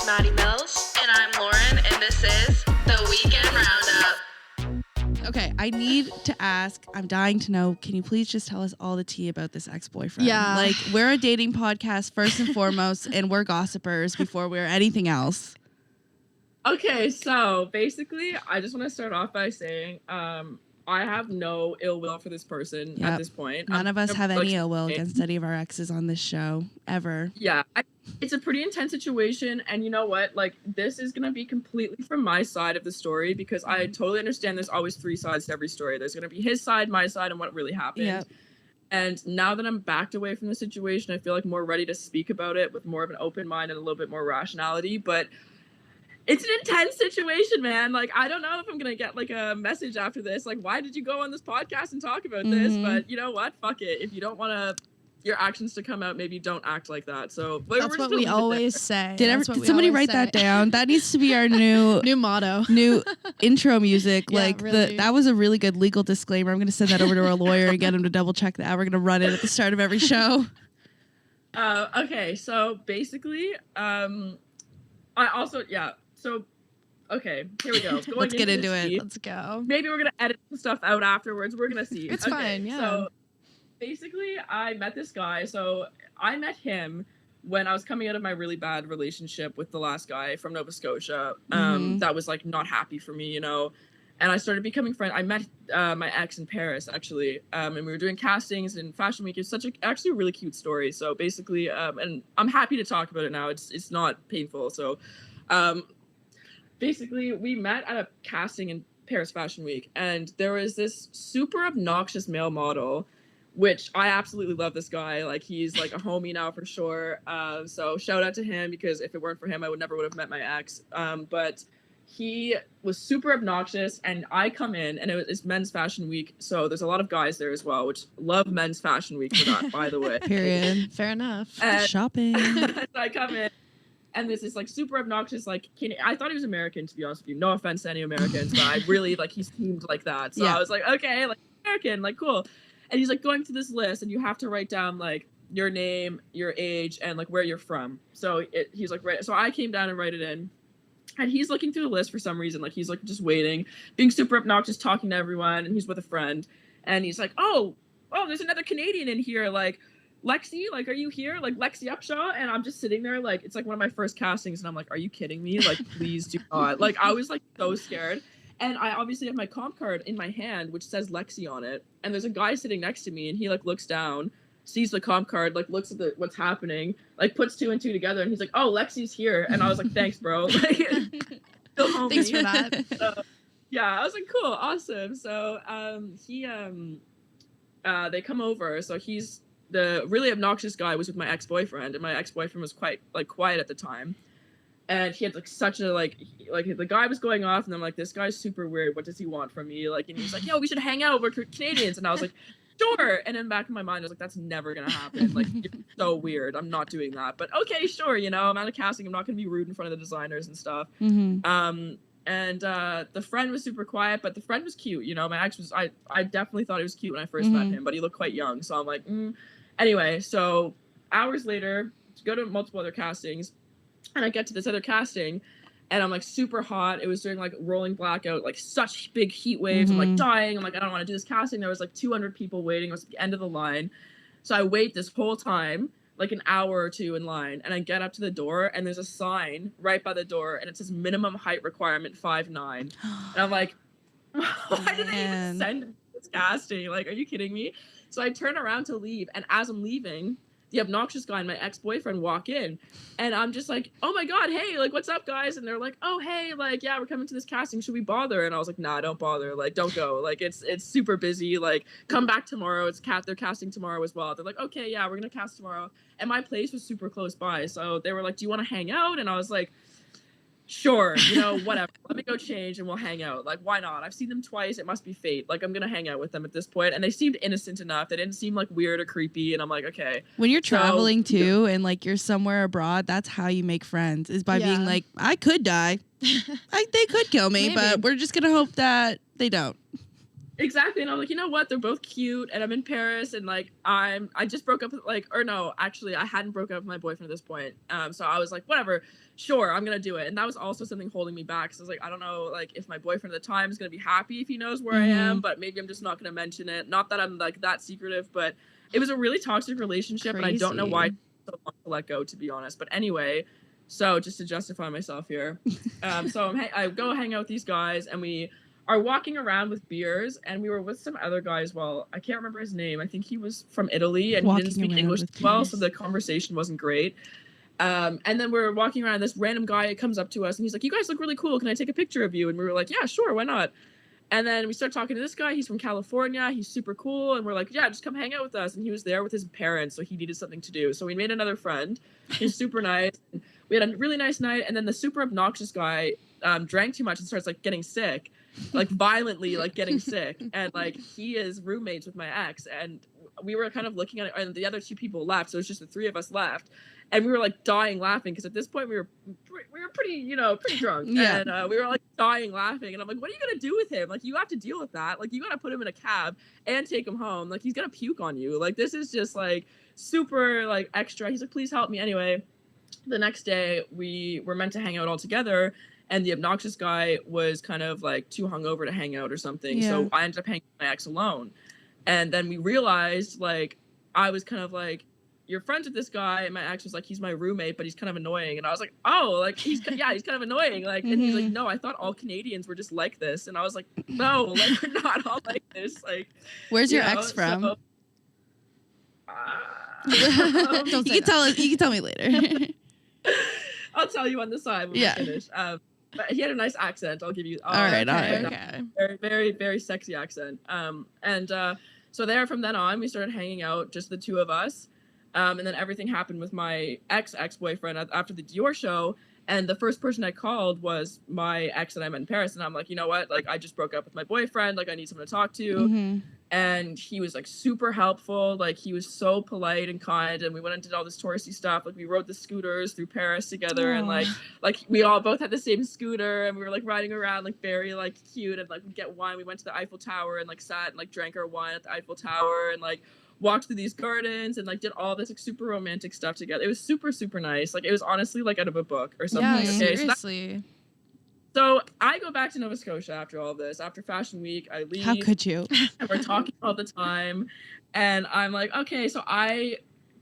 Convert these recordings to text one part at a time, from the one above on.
Maddie Mills. And I'm Lauren, and this is The Weekend Roundup. Okay, I need to ask, I'm dying to know, can you please just tell us all the tea about this ex-boyfriend? Yeah. Like, we're a dating podcast first and foremost, and we're gossipers before we're anything else. Okay, so basically, I just want to start off by saying, I have no ill will for this person at this point. None of us have like, any ill will against any of our exes on this show, ever. Yeah, it's a pretty intense situation, and you know what? Like, this is gonna be completely from my side of the story, because I totally understand there's always three sides to every story. There's gonna be his side, my side, and what really happened. Yep. And now that I'm backed away from the situation, I feel like more ready to speak about it with more of an open mind and a little bit more rationality, but it's an intense situation, man. Like, I don't know if I'm going to get, like, a message after this. Like, why did you go on this podcast and talk about this? But you know what? Fuck it. If you don't want your actions to come out, maybe don't act like that. So that's what we always say. Did somebody write that down? That needs to be our new motto. New intro music. Yeah, like, really. that was a really good legal disclaimer. I'm going to send that over to our lawyer and get him to double check that. We're going to run it at the start of every show. Okay, so basically, So, okay, here we go. Let's get into it. Let's go. Maybe we're going to edit some stuff out afterwards. We're going to see. It's fine, yeah. So, basically, I met this guy. So, I met him when I was coming out of my really bad relationship with the last guy from Nova Scotia. That was, like, not happy for me, you know. And I started becoming friends. I met my ex in Paris, actually, and we were doing castings in Fashion Week. It's actually a really cute story. So, basically, and I'm happy to talk about it now. It's not painful. So, basically, we met at a casting in Paris Fashion Week, and there was this super obnoxious male model, which I absolutely love this guy. Like, he's like a homie now for sure. So shout out to him, because if it weren't for him, I would have met my ex. But he was super obnoxious, and I come in, and it's Men's Fashion Week, so there's a lot of guys there as well, which love Men's Fashion Week for that, by the way. Period. Fair enough. Shopping. I come in, and this is like super obnoxious, like, I thought he was American, to be honest with you. No offense to any Americans, but I really, like, he seemed like that. So I was like, okay, like, American, like, cool. And he's like going through this list, and you have to write down, like, your name, your age, and like where you're from. So he's like, right. So I came down and write it in. And he's looking through the list for some reason. Like, he's like just waiting, being super obnoxious, talking to everyone, and he's with a friend. And he's like, oh, there's another Canadian in here, like, Lexi, like, are you here? Like, Lexi Upshaw? And I'm just sitting there, like, it's like one of my first castings, and I'm like, are you kidding me? Like, please do not. Like, I was like so scared. And I obviously have my comp card in my hand, which says Lexi on it. And there's a guy sitting next to me, and he like looks down, sees the comp card, like looks at what's happening, like puts two and two together, and he's like, oh, Lexi's here. And I was like, thanks, bro. Like, thanks for that. So, yeah, I was like, cool, awesome. So they come over. So the really obnoxious guy was with my ex-boyfriend, and my ex-boyfriend was quite like quiet at the time, and he had like such a like the guy was going off, and I'm like, this guy's super weird, what does he want from me? Like, and he's like, yo, we should hang out, we're Canadians. And I was like, sure. And in the back of my mind, I was like, that's never gonna happen. Like, you're so weird, I'm not doing that. But okay, sure, you know, I'm at a casting, I'm not gonna be rude in front of the designers and stuff. And the friend was super quiet, but the friend was cute, you know. My ex was, I definitely thought he was cute when I first met him, but he looked quite young, so I'm like, Anyway, so hours later, to go to multiple other castings, and I get to this other casting, and I'm like super hot. It was during like rolling blackout, like such big heat waves. I'm like dying. I'm like, I don't want to do this casting. There was like 200 people waiting. It was at the end of the line. So I wait this whole time, like an hour or two in line, and I get up to the door, and there's a sign right by the door, and it says minimum height requirement 5'9". And I'm like, why did they even send me this casting? Like, are you kidding me? So I turn around to leave, and as I'm leaving, the obnoxious guy and my ex-boyfriend walk in, and I'm just like, oh my god, hey, like, what's up, guys? And they're like, oh, hey, like, yeah, we're coming to this casting, should we bother? And I was like, nah, don't bother, like, don't go, like, it's super busy, like, come back tomorrow, they're casting tomorrow as well. They're like, okay, yeah, we're gonna cast tomorrow. And my place was super close by, so they were like, do you want to hang out? And I was like, sure, you know, whatever. Let me go change and we'll hang out. Like, why not? I've seen them twice. It must be fate. Like, I'm going to hang out with them at this point. And they seemed innocent enough. They didn't seem, like, weird or creepy. And I'm like, okay. When you're traveling, too, and, like, you're somewhere abroad, that's how you make friends, is by being like, I could die. They could kill me, but we're just going to hope that they don't. Exactly. And I'm like, you know what? They're both cute and I'm in Paris and like I just broke up with actually I hadn't broken up with my boyfriend at this point. So I was like, whatever, sure, I'm gonna do it. And that was also something holding me back. So I was like, I don't know like if my boyfriend at the time is gonna be happy if he knows where I am, but maybe I'm just not gonna mention it. Not that I'm like that secretive, but it was a really toxic relationship and I don't know why so long to let go, to be honest. But anyway, so just to justify myself here. So I go hang out with these guys and we are walking around with beers, and we were with some other guy as well. I can't remember his name. I think he was from Italy, and he didn't speak English well, so the conversation wasn't great. And then we're walking around, this random guy comes up to us, and he's like, you guys look really cool. Can I take a picture of you? And we were like, yeah, sure, why not? And then we start talking to this guy. He's from California. He's super cool. And we're like, yeah, just come hang out with us. And he was there with his parents, so he needed something to do. So we made another friend. He's super nice. We had a really nice night. And then the super obnoxious guy drank too much and starts like getting sick. Like violently like getting sick, and like he is roommates with my ex, and we were kind of looking at it, and the other two people left, so it's just the three of us left, and we were like dying laughing because at this point we were pretty pretty drunk, and we were like dying laughing, and I'm like, what are you gonna do with him? Like, you have to deal with that. Like, you gotta put him in a cab and take him home. Like, he's gonna puke on you. Like, this is just like super like extra. He's like, please help me. Anyway, the next day we were meant to hang out all together. And the obnoxious guy was kind of like too hungover to hang out or something. Yeah. So I ended up hanging with my ex alone. And then we realized, like, I was kind of like, you're friends with this guy. And my ex was like, he's my roommate, but he's kind of annoying. And I was like, oh, like, he's kind of annoying. Like, and he's like, no, I thought all Canadians were just like this. And I was like, no, like, we're not all like this. Like, where's your ex from? So, you can tell me later. I'll tell you on the side when we finish. But he had a nice accent. I'll give you. All right. Very, very, very sexy accent. So there, from then on, we started hanging out, just the two of us. And then everything happened with my ex-boyfriend after the Dior show. And the first person I called was my ex that I met in Paris. And I'm like, you know what? Like, I just broke up with my boyfriend. Like, I need someone to talk to. And he was like super helpful. Like, he was so polite and kind. And we went and did all this touristy stuff. Like, we rode the scooters through Paris together. And like we all both had the same scooter. And we were like riding around, like very like cute. And like we'd get wine. We went to the Eiffel Tower and like sat and like drank our wine at the Eiffel Tower. And like walked through these gardens and like did all this like super romantic stuff together. It was super, super nice. Like, it was honestly like out of a book or something. Yeah, seriously. So I go back to Nova Scotia after all this. After Fashion Week, I leave. How could you? And we're talking all the time. And I'm like, okay, so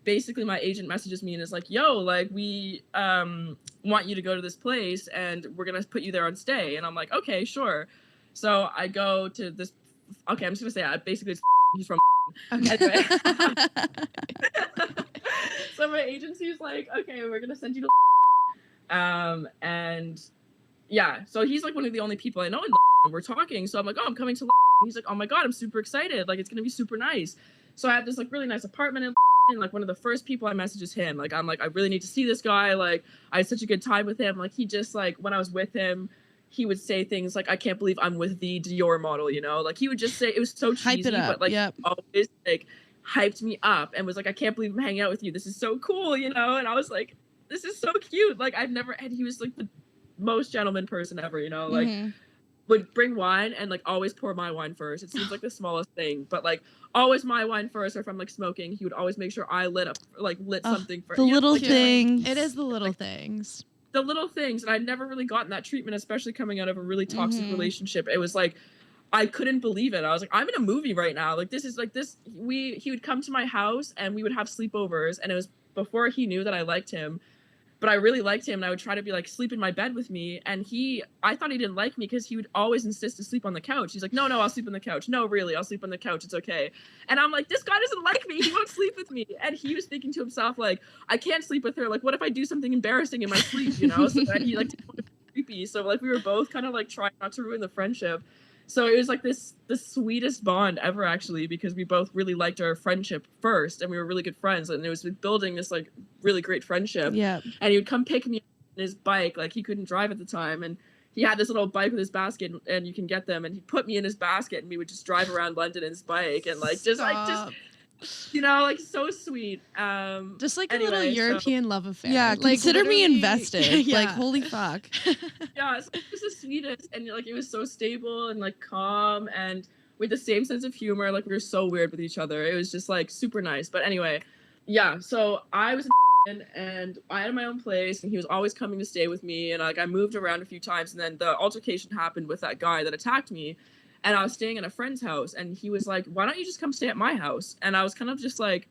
basically my agent messages me and is like, yo, like, we want you to go to this place and we're going to put you there on stay. And I'm like, okay, sure. So I go to this. Okay, I'm just going to say basically it's he's from. Okay. Anyway. So my agency's like, okay, we're going to send you to and yeah, so he's like one of the only people I know in we're talking. So I'm like, oh, I'm coming to he's like, oh my God, I'm super excited. Like, it's going to be super nice. So I have this like really nice apartment in and like one of the first people I message is him. Like, I'm like, I really need to see this guy. Like, I had such a good time with him. Like, he just like, when I was with him, he would say things like, I can't believe I'm with the Dior model, you know? Like, he would just say, it was so cheesy, but like, always like hyped me up and was like, I can't believe I'm hanging out with you. This is so cool, you know? And I was like, this is so cute. Like, and he was like the most gentleman person ever, you know? Like, would bring wine and like always pour my wine first. It seems like the smallest thing, but like always my wine first. Or if I'm like smoking, he would always make sure I lit something for the little things. It is the little things. The little things. And I'd never really gotten that treatment, especially coming out of a really toxic relationship. It was like, I couldn't believe it. I was like, I'm in a movie right now. Like, this is like this. He would come to my house and we would have sleepovers. And it was before he knew that I liked him. But I really liked him, and I would try to be like, sleep in my bed with me. And I thought he didn't like me because he would always insist to sleep on the couch. He's like, no, I'll sleep on the couch. No, really, I'll sleep on the couch. It's okay. And I'm like, this guy doesn't like me. He won't sleep with me. And he was thinking to himself, like, I can't sleep with her. Like, what if I do something embarrassing in my sleep, you know? So that he like didn't want to be creepy. So like we were both kind of like trying not to ruin the friendship. So it was like the sweetest bond ever, actually, because we both really liked our friendship first, and we were really good friends, and it was building this like really great friendship. Yeah. And he would come pick me up on his bike, like he couldn't drive at the time, and he had this little bike with his basket, and you can get them, and he put me in his basket, and we would just drive around London in his bike, and like just you know, like so sweet. Just like anyway, a little European love affair. Yeah, like, consider me invested. Yeah. Like, holy fuck. Yeah, so it was the sweetest, and like it was so stable and like calm, and with the same sense of humor. Like we were so weird with each other. It was just like super nice. But anyway, yeah. So I was and I had my own place, and he was always coming to stay with me. And like I moved around a few times, and then the altercation happened with that guy that attacked me. And I was staying at a friend's house, and he was like, "Why don't you just come stay at my house?" And I was kind of just like,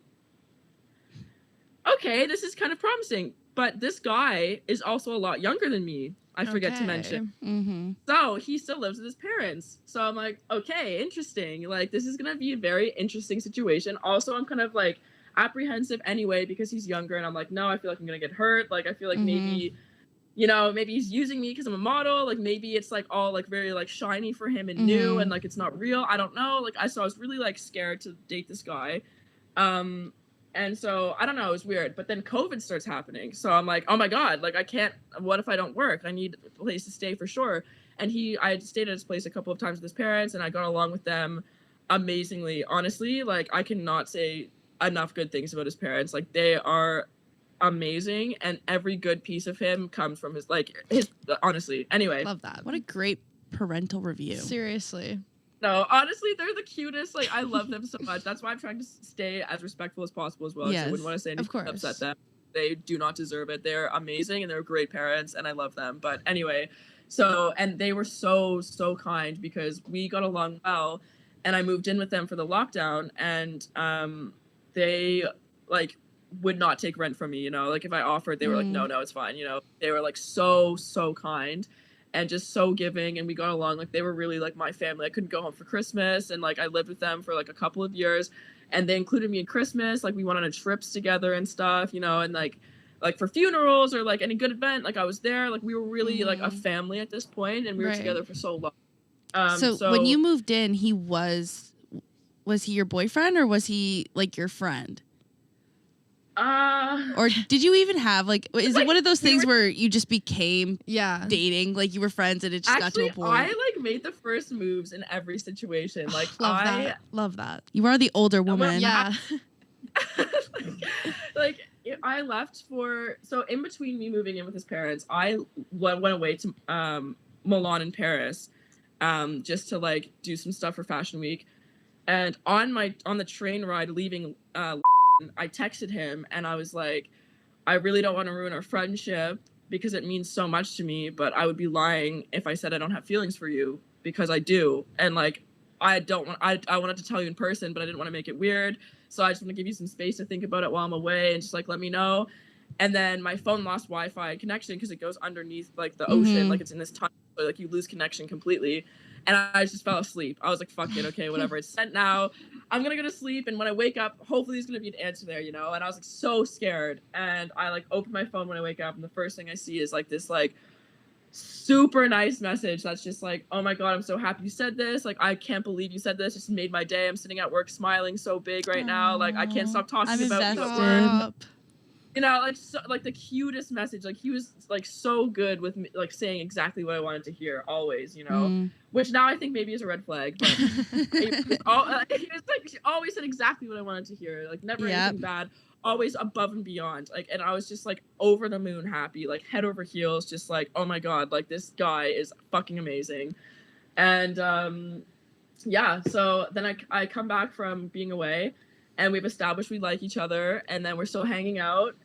"Okay, this is kind of promising." But this guy is also a lot younger than me. I forget to mention. Mm-hmm. So he still lives with his parents. So I'm like, okay, interesting. Like, this is going to be a very interesting situation. Also, I'm kind of like apprehensive anyway because he's younger. And I'm like, no, I feel like I'm going to get hurt. Like, I feel like maybe, you know, maybe he's using me because I'm a model. Like, maybe it's like all like very like shiny for him and new and like it's not real. I don't know. Like, so I was really like scared to date this guy. And so, I don't know, it was weird. But then COVID starts happening. So I'm like, oh my God, like I can't, what if I don't work? I need a place to stay for sure. And I had stayed at his place a couple of times with his parents and I got along with them amazingly. Honestly, like I cannot say enough good things about his parents. Like they are amazing and every good piece of him comes from his, honestly. Anyway. Love that. What a great parental review. Seriously. No, honestly, they're the cutest. Like, I love them so much. That's why I'm trying to stay as respectful as possible as well. Yes, I wouldn't want to say anything to upset them. They do not deserve it. They're amazing and they're great parents and I love them. But anyway, and they were so, so kind because we got along well and I moved in with them for the lockdown and they, like, would not take rent from me, you know? Like, if I offered, they were like, no, it's fine, you know? They were, like, so, so kind. And just so giving, and we got along. Like they were really like my family. I couldn't go home for Christmas, and like I lived with them for like a couple of years, and they included me in Christmas. Like we went on trips together and stuff, you know, and like for funerals or like any good event, like I was there. Like we were really like a family at this point, and we were together for so long. So when you moved in, was he your boyfriend or was he like your friend? Or did you even have like is it one of those things where you just became dating, like you were friends and it just got to a point? I like made the first moves in every situation. Like love that. You are the older woman. Yeah. like I left so in between me moving in with his parents, I went away to Milan and Paris just to like do some stuff for Fashion Week. And on the train ride leaving I texted him and I was like, I really don't want to ruin our friendship because it means so much to me, but I would be lying if I said I don't have feelings for you because I do. And like, I wanted to tell you in person, but I didn't want to make it weird. So I just want to give you some space to think about it while I'm away and just like, let me know. And then my phone lost Wi-Fi connection because it goes underneath like the ocean, like it's in this tunnel, so like you lose connection completely. And I just fell asleep. I was like, fuck it, okay, whatever. It's sent now. I'm gonna go to sleep, and when I wake up, hopefully there's gonna be an answer there, you know? And I was like so scared. And I like open my phone when I wake up, and the first thing I see is like this like super nice message that's just like, oh my God, I'm so happy you said this. Like, I can't believe you said this. Just made my day. I'm sitting at work smiling so big right now. Like, I can't stop talking about you at work. You know, like so, like the cutest message. Like he was like so good with me, like saying exactly what I wanted to hear always. You know, which now I think maybe is a red flag. But he was like she always said exactly what I wanted to hear. Like never anything bad. Always above and beyond. Like, and I was just like over the moon happy. Like head over heels. Just like, oh my God, like this guy is fucking amazing. And yeah. So then I come back from being away. And we've established we like each other, and then we're still hanging out,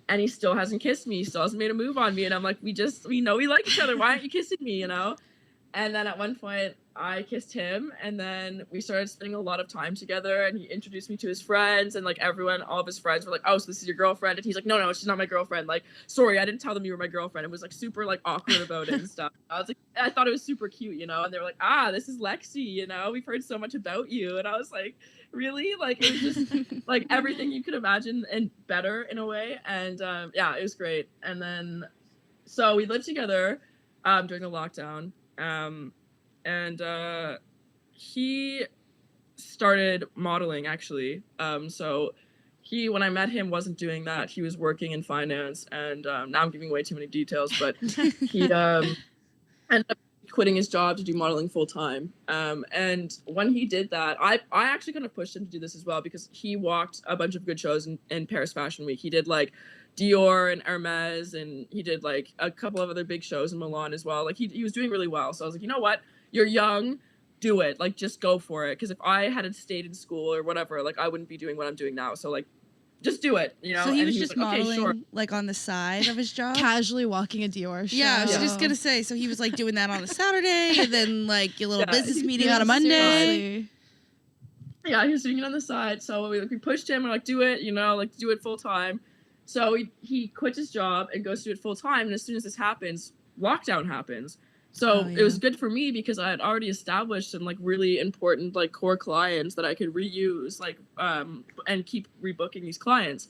and he still hasn't kissed me. He still hasn't made a move on me, and I'm like, we know we like each other. Why aren't you kissing me, you know? And then at one point, I kissed him, and then we started spending a lot of time together, and he introduced me to his friends, and like all of his friends were like, oh, so this is your girlfriend? And he's like, no, she's not my girlfriend. Like, sorry, I didn't tell them you were my girlfriend. It was like super like awkward about it and stuff. I was like, I thought it was super cute, you know? And they were like, this is Lexi, you know? We've heard so much about you. And I was like, really? Like, it was just like everything you could imagine and better in a way. And yeah, it was great. And then, so we lived together during the lockdown. And he started modeling actually. So when I met him, wasn't doing that. He was working in finance, and now I'm giving away too many details, but he ended up quitting his job to do modeling full time. And when he did that, I actually kind of pushed him to do this as well, because he walked a bunch of good shows in Paris Fashion Week. He did like Dior and Hermes, and he did like a couple of other big shows in Milan as well. Like he was doing really well. So I was like, you know what? You're young. do it, like just go for it, because if I hadn't stayed in school or whatever, like I wouldn't be doing what I'm doing now, so like just do it, you know. So he and was just like, modeling, okay, sure. like on the side of his job, casually walking a Dior show. Yeah, I was just gonna say. So he was like doing that on a Saturday, and then like your little business meeting on a Monday. Yeah, he was doing it on the side. So we pushed him and like do it, you know, like do it full time. So he quits his job and goes to do it full time. And as soon as this happens, lockdown happens. So it was good for me because I had already established some like really important like core clients that I could reuse, like and keep rebooking these clients.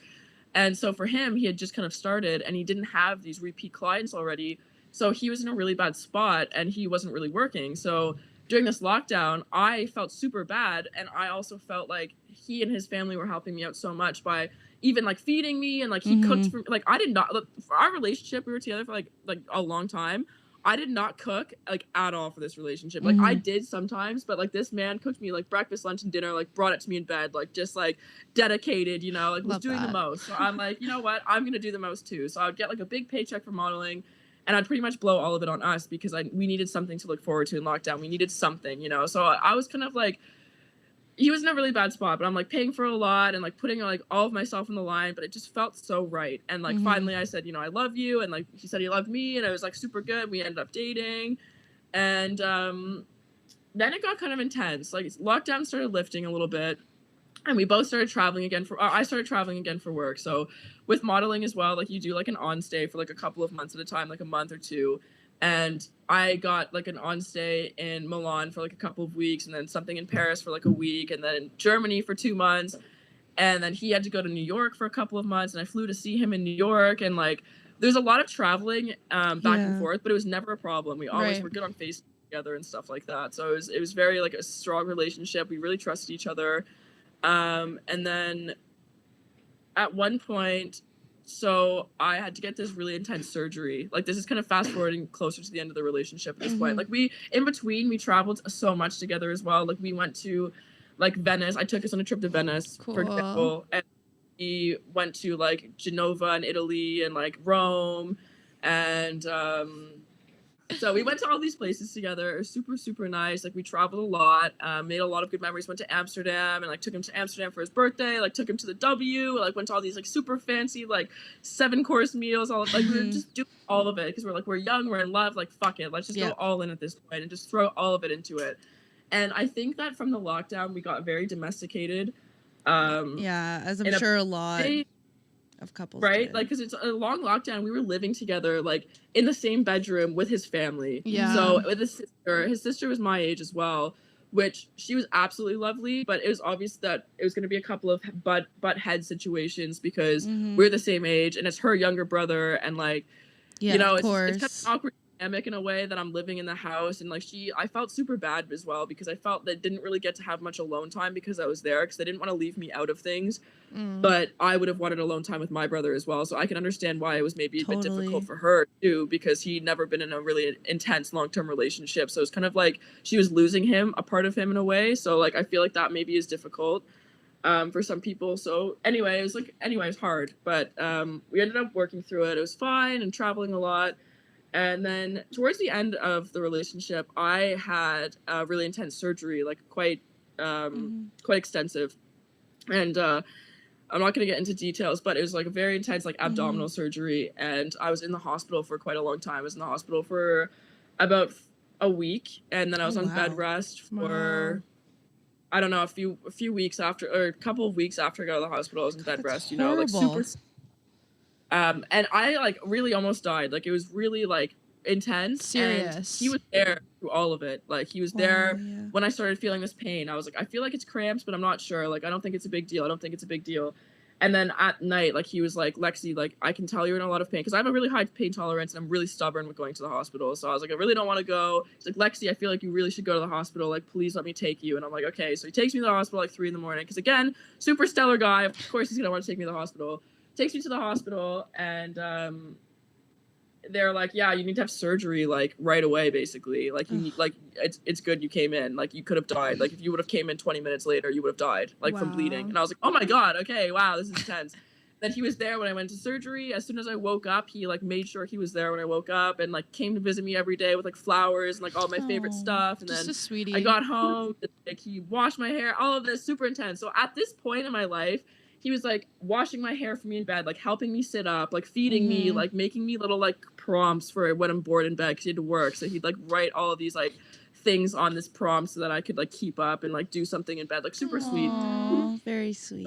And so for him, he had just kind of started and he didn't have these repeat clients already. So he was in a really bad spot and he wasn't really working. So during this lockdown, I felt super bad. And I also felt like he and his family were helping me out so much by even like feeding me, and like he cooked for, like I did not, for our relationship, we were together for like a long time. I did not cook like at all for this relationship. Like I did sometimes, but like this man cooked me like breakfast, lunch, and dinner, like brought it to me in bed, like just like dedicated, you know, like was doing the most. So I'm like, you know what, I'm gonna do the most too. So I would get like a big paycheck for modeling, and I'd pretty much blow all of it on us because we needed something to look forward to in lockdown. We needed something, you know. So I was kind of like, he was in a really bad spot, but I'm like paying for a lot and like putting like all of myself on the line, but it just felt so right. And like finally I said, you know, I love you, and like he said he loved me, and it was like super good. We ended up dating, and then it got kind of intense. Like lockdown started lifting a little bit, and we both started traveling again I started traveling again for work. So with modeling as well, like you do like an on stay for like a couple of months at a time, like a month or two. And I got like an on stay in Milan for like a couple of weeks, and then something in Paris for like a week, and then in Germany for 2 months. And then he had to go to New York for a couple of months, and I flew to see him in New York. And like there's a lot of traveling back and forth, but it was never a problem. We always were good on Facebook together and stuff like that. So it was very like a strong relationship. We really trusted each other. And then at one point, so I had to get this really intense surgery. Like this is kind of fast forwarding closer to the end of the relationship at this point. Like in between, we traveled so much together as well. Like we went to like Venice. I took us on a trip to Venice, for example. And we went to like Genova in Italy and like Rome. And so we went to all these places together. It was super, super nice. Like we traveled a lot, made a lot of good memories, went to Amsterdam and like took him to Amsterdam for his birthday, like took him to the W, like went to all these like super fancy, like 7-course meals, all like we were just doing all of it because we're young, we're in love, like fuck it. Let's just go all in at this point and just throw all of it into it. And I think that from the lockdown, we got very domesticated. As I'm sure a lot of couples did. Like because it's a long lockdown. We were living together like in the same bedroom with his family. So with his sister was my age as well, which she was absolutely lovely, but it was obvious that it was going to be a couple of butt head situations because we're the same age and it's her younger brother, and like you know, it's kind of awkward dynamic in a way that I'm living in the house, and like I felt super bad as well because I felt that didn't really get to have much alone time because I was there, because they didn't want to leave me out of things, but I would have wanted alone time with my brother as well. So I can understand why it was maybe a bit difficult for her too, because he'd never been in a really intense long-term relationship. So it's kind of like she was losing him, a part of him in a way. So like I feel like that maybe is difficult for some people. So anyway, it was hard, but we ended up working through it. It was fine, and traveling a lot. And then towards the end of the relationship, I had a really intense surgery, like quite extensive. And I'm not going to get into details, but it was like a very intense like abdominal surgery. And I was in the hospital for quite a long time. I was in the hospital for about a week. And then I was on bed rest for, I don't know, a few weeks after, or a couple of weeks after I got out of the hospital. I was in bed rest, you know, like super. And I like really almost died. Like it was really like intense. Serious. And he was there through all of it. Like he was there when I started feeling this pain. I was like, I feel like it's cramps, but I'm not sure. Like I don't think it's a big deal. And then at night, like he was like, Lexi, like I can tell you're in a lot of pain, because I have a really high pain tolerance and I'm really stubborn with going to the hospital. So I was like, I really don't want to go. He's like, Lexi, I feel like you really should go to the hospital. Like, please let me take you. And I'm like, okay. So he takes me to the hospital like 3 a.m. Because again, super stellar guy. Of course he's gonna want to take me to the hospital. Takes me to the hospital, and they're like, yeah, you need to have surgery like right away, basically. Like you need, like it's good you came in. Like you could have died. Like if you would have came in 20 minutes later, you would have died, like from bleeding. And I was like, oh my god, okay, wow, this is intense. That he was there when I went to surgery. As soon as I woke up, he like made sure he was there when I woke up, and like came to visit me every day with like flowers and like all my favorite stuff. And just then a sweetie. I got home, and, like he washed my hair, all of this super intense. So at this point in my life, he was like washing my hair for me in bed, like helping me sit up, like feeding me, like making me little like prompts for when I'm bored in bed because he had to work. So he'd like write all of these like things on this prompt so that I could like keep up and like do something in bed, like super sweet. Very sweet.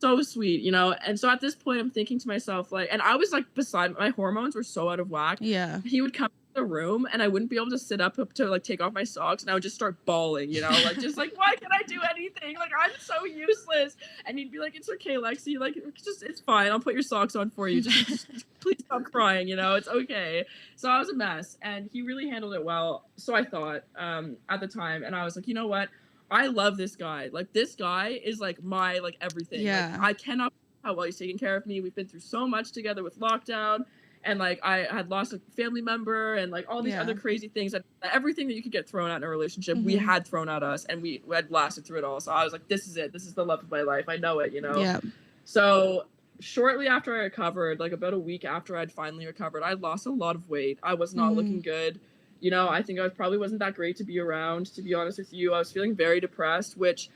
So sweet, you know. And so at this point I'm thinking to myself, like, and I was like beside, my hormones were so out of whack. Yeah. He would come to the room and I wouldn't be able to sit up to like take off my socks, and I would just start bawling, you know, like just like, why can't I do anything? Like I'm so useless. And he'd be like, it's okay, Lexi, like just it's fine, I'll put your socks on for you. Just please stop crying, you know, it's okay. So I was a mess, and he really handled it well. So I thought at the time, and I was like, you know what? I love this guy. Like this guy is like my like everything. Yeah. Like, I cannot how well he's taking care of me. We've been through so much together with lockdown, and like I had lost a family member, and like all these other crazy things, that everything that you could get thrown at in a relationship, we had thrown at us, and we had lasted through it all. So I was like, this is it. This is the love of my life. I know it, you know? Yeah. So shortly after I recovered, like about a week after I'd finally recovered, I lost a lot of weight. I was not looking good. You know, I think I probably wasn't that great to be around, to be honest with you. I was feeling very depressed, which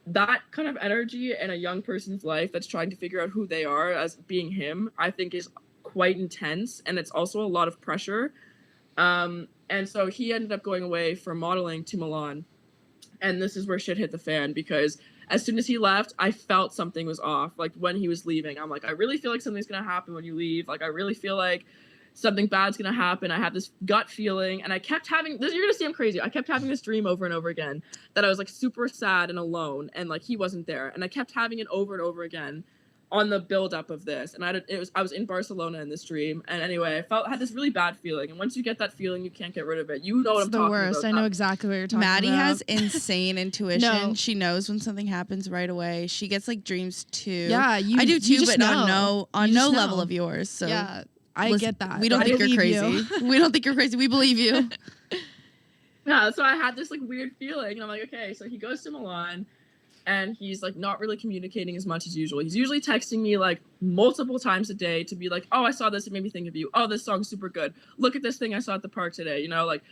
that kind of energy in a young person's life that's trying to figure out who they are as being him, I think is quite intense, and it's also a lot of pressure. And so he ended up going away from modeling to Milan. And this is where shit hit the fan, because as soon as he left, I felt something was off. Like when he was leaving, I'm like, I really feel like something's going to happen when you leave. Like, I really feel like something bad's gonna happen. I had this gut feeling, and I kept having this. You're gonna see I'm crazy. I kept having this dream over and over again that I was like super sad and alone, and like he wasn't there. And I kept having it over and over again on the build up of this. And I was in Barcelona in this dream. And anyway, I had this really bad feeling. And once you get that feeling, you can't get rid of it. You know what I'm talking about. It's the worst. I know exactly what you're talking Maddie about. has insane intuition. No. She knows when something happens right away. She gets like dreams too. Yeah, I do too, but on no level know. of yours. So yeah. I get that. We don't think you're crazy. We don't think you're crazy. We believe you. Yeah, so I had this like weird feeling, and I'm like, okay, so he goes to Milan, and he's like not really communicating as much as usual. He's usually texting me like multiple times a day to be like, oh, I saw this, it made me think of you. Oh, this song's super good. Look at this thing I saw at the park today. You know, like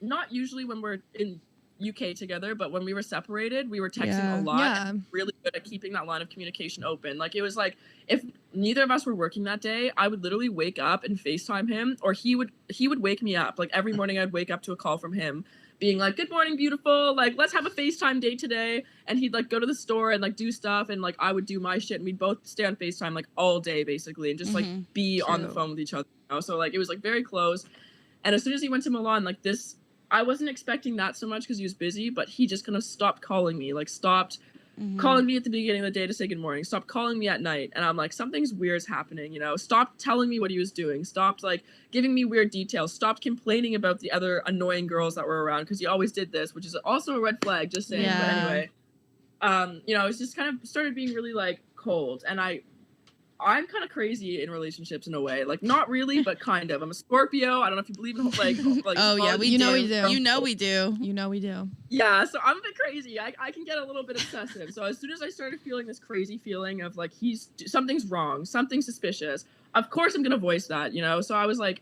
not usually when we're in UK together, but when we were separated, we were texting a lot. Yeah. And really good at keeping that line of communication open. Like it was like if neither of us were working that day, I would literally wake up and FaceTime him, or he would wake me up. Like every morning I'd wake up to a call from him being like, good morning, beautiful, like let's have a FaceTime date today. And he'd like go to the store and like do stuff, and like I would do my shit, and we'd both stay on FaceTime like all day basically, and just like be on the phone with each other, you know? So like it was like very close. And as soon as he went to Milan, like this, I wasn't expecting that so much because he was busy, but he just kind of stopped calling me, like stopped calling me at the beginning of the day to say good morning, stopped calling me at night. And I'm like, something's weird's happening, you know, stopped telling me what he was doing, stopped like giving me weird details, stopped complaining about the other annoying girls that were around, because he always did this, which is also a red flag, just saying. But anyway, you know, it's just kind of started being really like cold. And I'm kind of crazy in relationships in a way, like not really, but kind of. I'm a Scorpio. I don't know if you believe in like oh yeah, we do. We do. You know we do. You know we do. Yeah, so I'm a bit crazy. I can get a little bit obsessive. So as soon as I started feeling this crazy feeling of like something's wrong, something suspicious, of course I'm gonna voice that, you know. So I was like,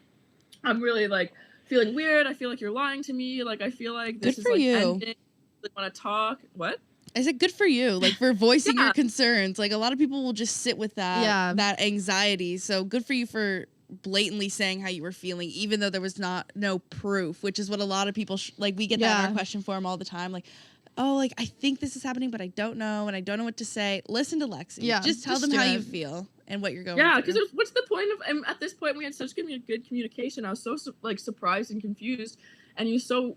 I'm really like feeling weird. I feel like you're lying to me. Like I feel like this is like ending. I want to talk. What? I said, good for you, like for voicing your concerns. Like a lot of people will just sit with that anxiety. So good for you for blatantly saying how you were feeling, even though there was no proof, which is what a lot of people like. We get that in our question form all the time. Like, oh, like I think this is happening, but I don't know, and I don't know what to say. Listen to Lexi. Yeah, just tell them how you feel and what you're going. Yeah, because what's the point of? And at this point, we had such good communication. I was so like surprised and confused, and you so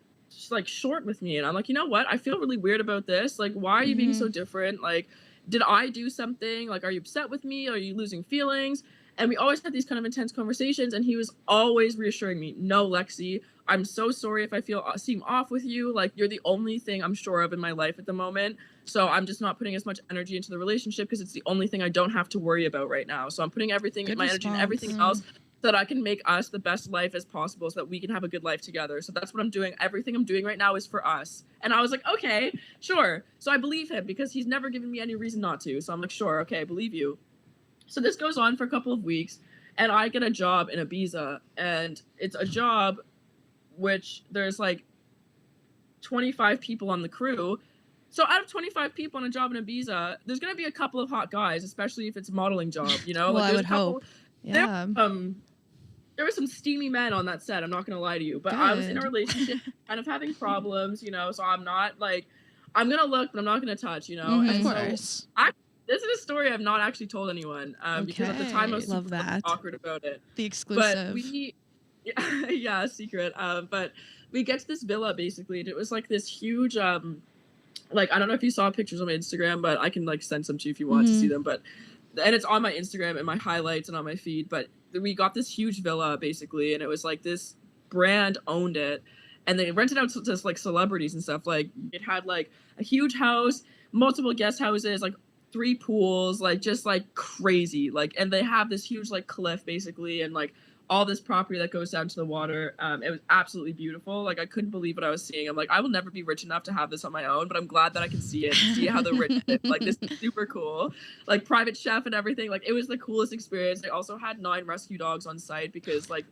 like short with me, and I'm like, you know what, I feel really weird about this. Like, why are you being so different? Like, did I do something? Like, are you upset with me? Are you losing feelings? And we always had these kind of intense conversations, and he was always reassuring me, no, Lexi, I'm so sorry if I seem off with you. Like, you're the only thing I'm sure of in my life at the moment, so I'm just not putting as much energy into the relationship because it's the only thing I don't have to worry about right now. So I'm putting my energy in everything else that I can make us the best life as possible so that we can have a good life together. So that's what I'm doing. Everything I'm doing right now is for us. And I was like, okay, sure. So I believe him because he's never given me any reason not to. So I'm like, sure, okay, I believe you. So this goes on for a couple of weeks, and I get a job in Ibiza, and it's a job which there's like 25 people on the crew. So out of 25 people on a job in Ibiza, there's going to be a couple of hot guys, especially if it's a modeling job, you know? Well, like, I would hope. Yeah. There were some steamy men on that set, I'm not going to lie to you. But Good. I was in a relationship, kind of having problems, you know? So I'm not like, I'm going to look, but I'm not going to touch, you know? Mm-hmm. And Of course. So this is a story I've not actually told anyone because at the time I was Love super that. awkward about it. The exclusive. But yeah, secret. But we get to this villa basically, and it was like this huge like, I don't know if you saw pictures on my Instagram, but I can like send some to you if you want to see them. But and it's on my Instagram and my highlights and on my feed. But we got this huge villa basically, and it was like this brand owned it, and they rented out to like celebrities and stuff. Like it had like a huge house, multiple guest houses, like 3 pools, like just like crazy. Like, and they have this huge like cliff basically, and like all this property that goes down to the water. It was absolutely beautiful. Like I couldn't believe what I was seeing. I'm like, I will never be rich enough to have this on my own, but I'm glad that I can see it, see how the rich live. Like this is super cool. Like private chef and everything. Like it was the coolest experience. They also had 9 rescue dogs on site because like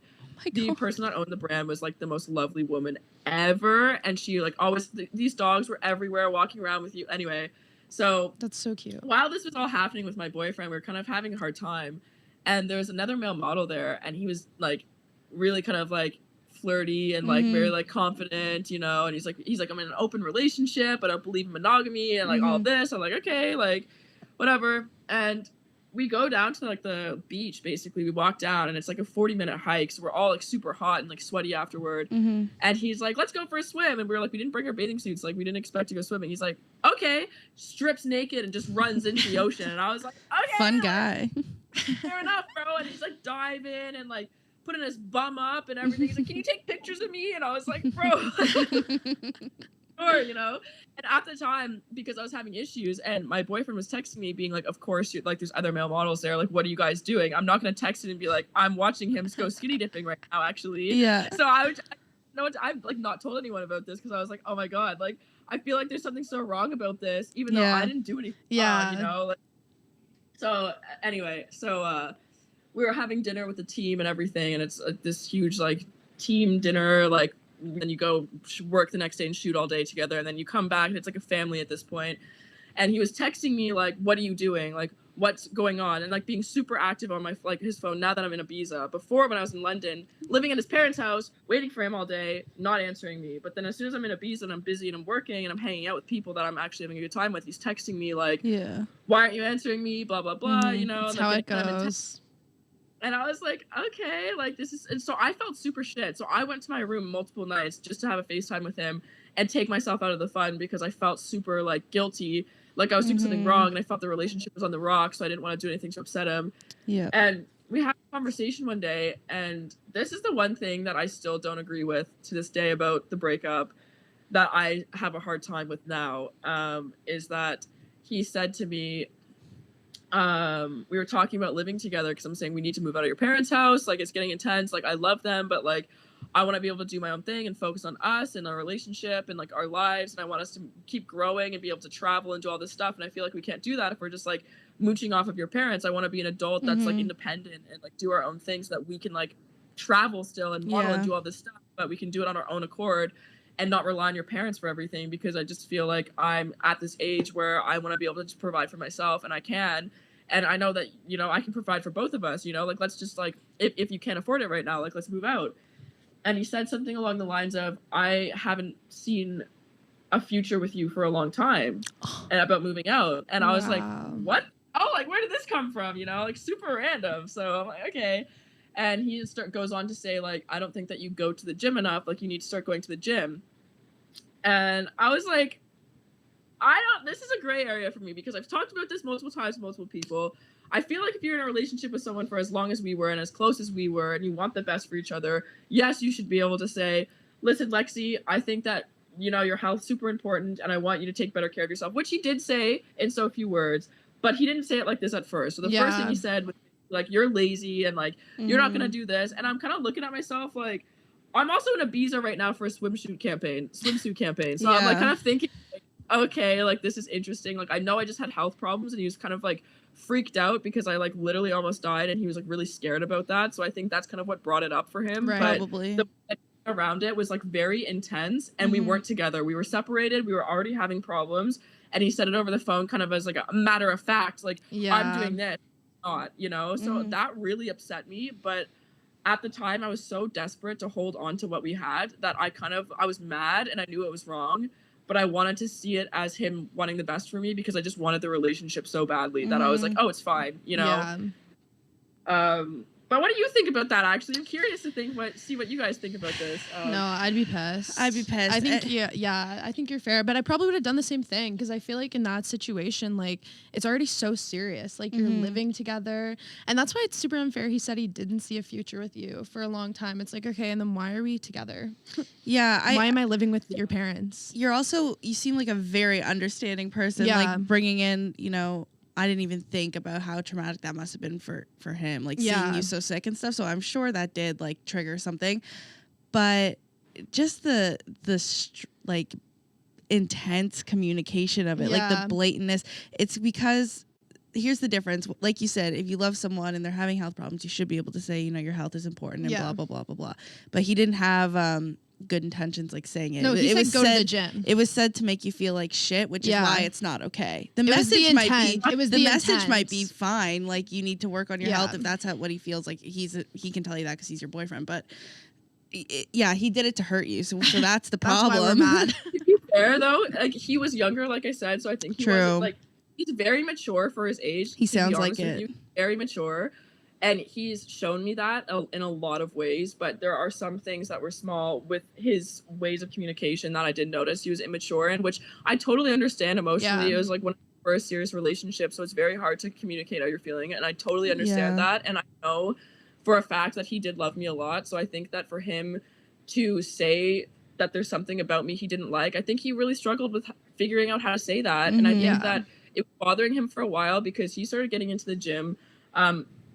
the person that owned the brand was like the most lovely woman ever, and she like always these dogs were everywhere walking around with you. Anyway, so that's so cute. While this was all happening with my boyfriend, we were kind of having a hard time. And there was another male model there, and he was like really kind of like flirty and like very like confident, you know, and he's like I'm in an open relationship, I don't believe in monogamy and like all this. I'm like, okay, like whatever. And we go down to like the beach basically. We walk down, and it's like a 40-minute hike, so we're all like super hot and like sweaty afterward. And he's like, let's go for a swim. And we were like, we didn't bring our bathing suits, like we didn't expect to go swimming. He's like, okay, strips naked and just runs into the ocean. And I was like, okay, fun guy. Fair enough, bro. And he's like diving and like putting his bum up and everything. He's like, can you take pictures of me? And I was like, bro, sure, you know. And at the time, because I was having issues, and my boyfriend was texting me being like, of course, you're like, there's other male models there, like what are you guys doing? I'm not gonna text it and be like, I'm watching him go skinny dipping right now, actually. Yeah. So I've like not told anyone about this because I was like, oh my god, like I feel like there's something so wrong about this, even though I didn't do anything wrong, you know. Like, so anyway, we were having dinner with the team and everything, and it's this huge like team dinner. Like then you go work the next day and shoot all day together, and then you come back and it's like a family at this point. And he was texting me like, "What are you doing? Like, what's going on?" And like being super active on my like his phone. Now that I'm in Ibiza, before when I was in London, living in his parents' house, waiting for him all day, not answering me. But then as soon as I'm in Ibiza and I'm busy and I'm working and I'm hanging out with people that I'm actually having a good time with, he's texting me like, "Why aren't you answering me? Blah blah blah." You know, that's how it goes. And I was like, okay, like this is, and so I felt super shit. So I went to my room multiple nights just to have a FaceTime with him and take myself out of the fun because I felt super like guilty. Like I was doing something wrong, and I felt the relationship was on the rocks, so I didn't want to do anything to upset him. Yeah. And we had a conversation one day, and this is the one thing that I still don't agree with to this day about the breakup that I have a hard time with now, is that he said to me, we were talking about living together because I'm saying we need to move out of your parents' house. Like it's getting intense. Like I love them, but like I want to be able to do my own thing and focus on us and our relationship and like our lives. And I want us to keep growing and be able to travel and do all this stuff. And I feel like we can't do that if we're just like mooching off of your parents. I want to be an adult that's like independent and like do our own things so that we can like travel still and model and do all this stuff, but we can do it on our own accord and not rely on your parents for everything, because I just feel like I'm at this age where I want to be able to just provide for myself, and I can. And I know that, you know, I can provide for both of us, you know, like, let's just like, if you can't afford it right now, like, let's move out. And he said something along the lines of, I haven't seen a future with you for a long time, and about moving out. And I was like, what? Oh, like, where did this come from? You know, like super random. So I'm like, okay. And he goes on to say, like, I don't think that you go to the gym enough. Like, you need to start going to the gym. And I was like, this is a gray area for me, because I've talked about this multiple times with multiple people. I feel like if you're in a relationship with someone for as long as we were and as close as we were, and you want the best for each other, yes, you should be able to say, listen, Lexi, I think that, you know, your health's super important, and I want you to take better care of yourself, which he did say in so few words, but he didn't say it like this at first. So the first thing he said was, like, you're lazy and like you're not gonna Mhm. do this. And I'm kind of looking at myself like I'm also in Ibiza right now for a swimsuit campaign. So I'm like Yeah. kind of thinking, like, okay, like this is interesting. Like I know I just had health problems and he was kind of like freaked out because I like literally almost died and he was like really scared about that. So I think that's kind of what brought it up for him. Right. But Probably. the around it was like very intense and we Mhm. weren't together. We were separated. We were already having problems. And he said it over the phone kind of as like a matter of fact, like I'm doing this, not, you know? So Mhm. that really upset me. But at the time I was so desperate to hold on to what we had that I was mad and I knew it was wrong, but I wanted to see it as him wanting the best for me because I just wanted the relationship so badly that I was like, Mhm. oh, it's fine, you know? Yeah. But what do you think about that? Actually, I'm curious to see what you guys think about this. No, I'd be pissed. I'd be pissed. I think I think you're fair, but I probably would have done the same thing because I feel like in that situation, like it's already so serious. Like you're Mhm. living together, and that's why it's super unfair. He said he didn't see a future with you for a long time. It's like, okay, and then why are we together? Yeah, Why am I living with your parents? you seem like a very understanding person. Yeah. Like bringing in, I didn't even think about how traumatic that must have been for him, like seeing you so sick and stuff. So I'm sure that did like trigger something, but just the like intense communication of it, like the Yeah. blatantness. It's because here's the difference. Like you said, if you love someone and they're having health problems, you should be able to say, your health is important and Yeah. blah, blah, blah, blah, blah. But he didn't have good intentions like saying it. No, he said go to the gym. It was said to make you feel like shit, which is why it's not okay. The was the message might intent. be It was the the message might intent. be fine. Like you need to work on your Yeah. health if that's what he feels like. He can tell you that because he's your boyfriend. But yeah, he did it to hurt you. So that's the problem. That's why we're mad. To be fair though, like he was younger, like I said, so I think he True. wasn't like he's very mature for his age. He to be sounds like honest with it. you. Very mature. And he's shown me that in a lot of ways, but there are some things that were small with his ways of communication that I did notice he was immature in, which I totally understand emotionally. Yeah. It was like one of my first serious relationships, so it's very hard to communicate how you're feeling, and I totally understand Yeah. that. And I know for a fact that he did love me a lot, so I think that for him to say that there's something about me he didn't like, I think he really struggled with figuring out how to say that. And I think Yeah. that it was bothering him for a while because he started getting into the gym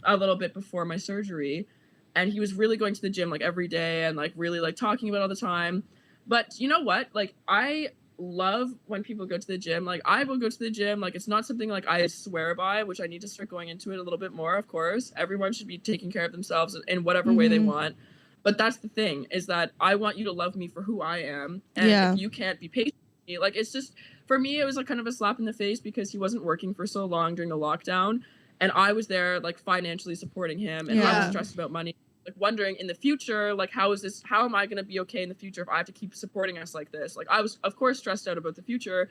a little bit before my surgery, and he was really going to the gym like every day and like really like talking about it all the time. But you know what, like I love when people go to the gym. Like I will go to the gym. Like it's not something like I swear by, which I need to start going into it a little bit more. Of course, everyone should be taking care of themselves in whatever way they want. But that's the thing, is that I want you to love me for who I am. And if you can't be patient with me, like it's just, for me, it was like kind of a slap in the face because he wasn't working for so long during the lockdown. And I was there like financially supporting him, and I was stressed about money, like wondering in the future, like how am I going to be okay in the future if I have to keep supporting us like this? Like I was of course stressed out about the future,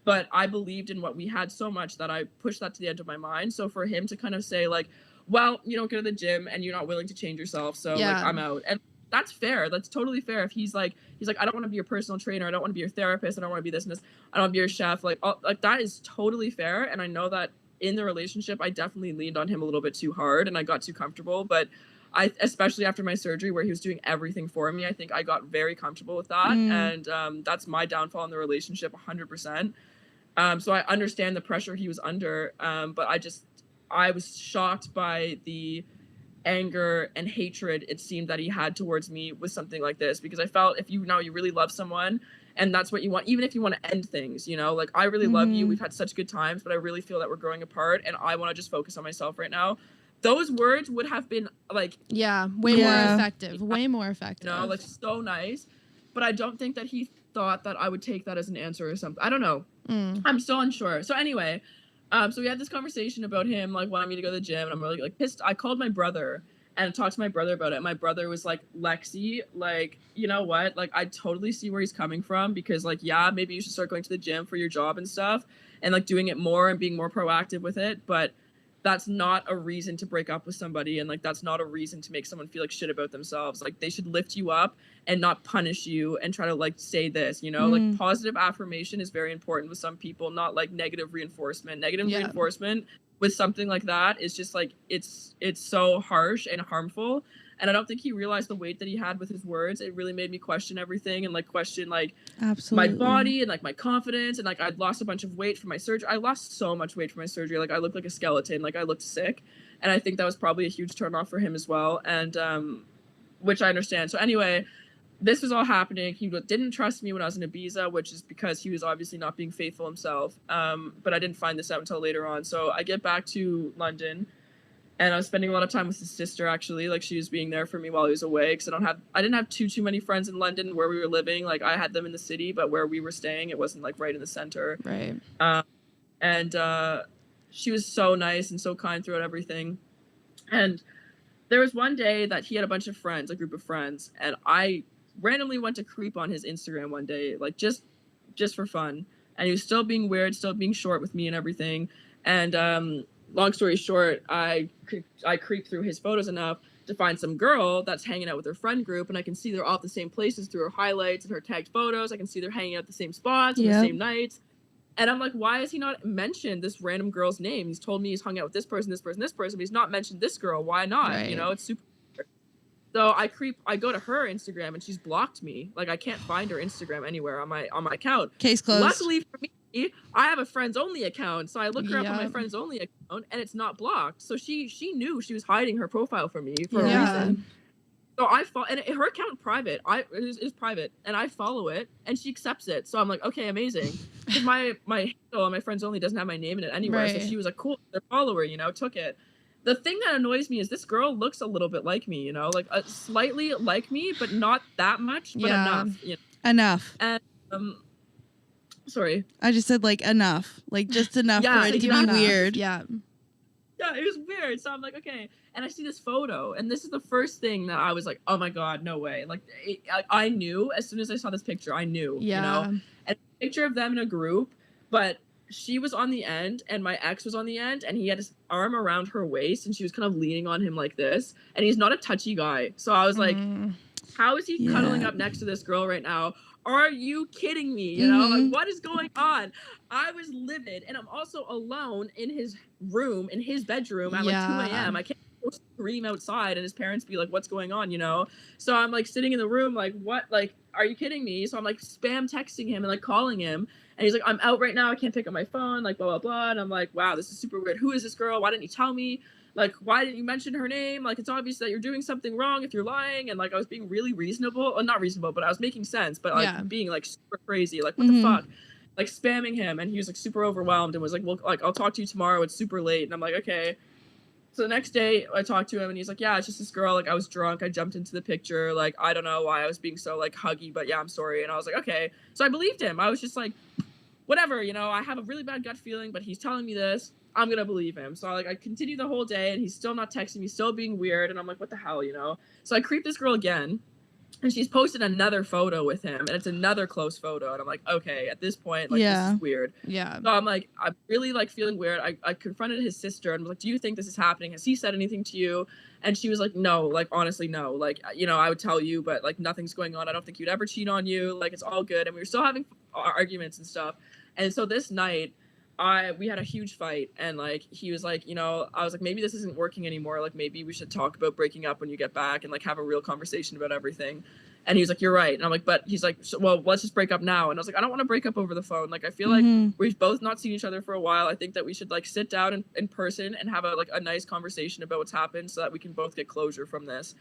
but I believed in what we had so much that I pushed that to the end of my mind. So for him to kind of say like, well, you don't go to the gym and you're not willing to change yourself, so like I'm out. And that's fair. That's totally fair. If he's like, I don't want to be your personal trainer. I don't want to be your therapist. I don't want to be this and this. I don't want to be your chef. Like that is totally fair. And I know that in the relationship, I definitely leaned on him a little bit too hard and I got too comfortable. But especially after my surgery where he was doing everything for me, I think I got very comfortable with that. And that's my downfall in the relationship 100%. So I understand the pressure he was under. But I was shocked by the anger and hatred it seemed that he had towards me with something like this, because I felt if you really love someone and that's what you want, even if you want to end things, like I really love you, we've had such good times, but I really feel that we're growing apart and I want to just focus on myself right now. Those words would have been like way more effective, like so nice, but I don't think that he thought that I would take that as an answer or something. I don't know. I'm still unsure. So anyway, so we had this conversation about him like wanting me to go to the gym, and I'm really like pissed. I called my brother and talked to my brother about it. My brother was like, Lexi, like, you know what? Like, I totally see where he's coming from, because like, yeah, maybe you should start going to the gym for your job and stuff and like doing it more and being more proactive with it. But that's not a reason to break up with somebody. And like, that's not a reason to make someone feel like shit about themselves. Like they should lift you up and not punish you and try to like say this, like positive affirmation is very important with some people, not like negative reinforcement. Reinforcement with something like that is just like, it's so harsh and harmful. And I don't think he realized the weight that he had with his words. It really made me question everything and like question like Absolutely. my body and like my confidence. And like I'd lost a bunch of weight from my surgery. I lost so much weight from my surgery. Like I looked like a skeleton. Like I looked sick. And I think that was probably a huge turn off for him as well. And which I understand. So anyway, this was all happening. He didn't trust me when I was in Ibiza, which is because he was obviously not being faithful himself. But I didn't find this out until later on. So I get back to London. And I was spending a lot of time with his sister, actually. Like, she was being there for me while he was away. Because I didn't have too many friends in London where we were living. Like, I had them in the city, but where we were staying, it wasn't, like, right in the center. Right. And she was so nice and so kind throughout everything. And there was one day that he had a bunch of friends, a group of friends. And I randomly went to creep on his Instagram one day, like, just for fun. And he was still being weird, still being short with me and everything. And, long story short, I creep through his photos enough to find some girl that's hanging out with her friend group, and I can see they're all at the same places through her highlights and her tagged photos. I can see they're hanging out at the same spots and the same nights. And I'm like, why has he not mentioned this random girl's name? He's told me he's hung out with this person, this person, this person, but he's not mentioned this girl. Why not? Right. You know, it's super weird. So I go to her Instagram and she's blocked me. Like I can't find her Instagram anywhere on my account. Case closed. Luckily for me, I have a friends only account, so I look her up on my friends only account, and it's not blocked. So she knew she was hiding her profile from me for a reason. So I follow, and her account private. Is private, and I follow it, and she accepts it. So I'm like, okay, amazing. Because my handle on my friends only doesn't have my name in it anywhere. Right. So she was like, cool, their follower, you know, took it. The thing that annoys me is this girl looks a little bit like me, you know, like slightly like me, but not that much, but enough. You know? Enough. And sorry. I just said like enough. Like just enough for it to be weird. Yeah. Yeah, it was weird. So I'm like, okay. And I see this photo, and this is the first thing that I was like, oh my God, no way. Like, I knew as soon as I saw this picture, I knew, you know? And a picture of them in a group, but she was on the end, and my ex was on the end, and he had his arm around her waist, and she was kind of leaning on him like this. And he's not a touchy guy. So I was like, how is he cuddling up next to this girl right now? Are you kidding me? You know, like, what is going on? I was livid, and I'm also alone in his room, in his bedroom at like 2 a.m. I can't go scream outside and his parents be like, what's going on, you know? So I'm like sitting in the room like, what? Like, are you kidding me? So I'm like spam texting him and like calling him, and he's like, I'm out right now, I can't pick up my phone, like blah blah blah. And I'm like, wow, this is super weird. Who is this girl? Why didn't you tell me? Like, why didn't you mention her name? Like, it's obvious that you're doing something wrong if you're lying. And like, I was being really reasonable. Well, not reasonable, but I was making sense. But like being like super crazy. Like, what the fuck? Like spamming him. And he was like super overwhelmed and was like, well, like, I'll talk to you tomorrow. It's super late. And I'm like, okay. So the next day I talked to him and he's like, yeah, it's just this girl. Like, I was drunk. I jumped into the picture. Like, I don't know why I was being so like huggy, but yeah, I'm sorry. And I was like, okay. So I believed him. I was just like, whatever, you know, I have a really bad gut feeling, but he's telling me this. I'm gonna believe him. So like I continue the whole day and he's still not texting me, still being weird, and I'm like, what the hell, you know? So I creep this girl again, and she's posted another photo with him, and it's another close photo, and I'm like, okay, at this point, like this is weird. Yeah. So I'm like, I'm really like feeling weird. I confronted his sister and was like, do you think this is happening? Has he said anything to you? And she was like, no, like honestly, no. Like, you know, I would tell you, but like nothing's going on. I don't think you'd ever cheat on you. Like, it's all good. And we were still having arguments and stuff. And so this night, we had a huge fight, and like he was like, you know, I was like, maybe this isn't working anymore, like maybe we should talk about breaking up when you get back and like have a real conversation about everything. And he was like, you're right. And I'm like, but he's like, well, let's just break up now. And I was like, I don't want to break up over the phone. Like, I feel like we've both not seen each other for a while. I think that we should like sit down in person and have a nice conversation about what's happened so that we can both get closure from this.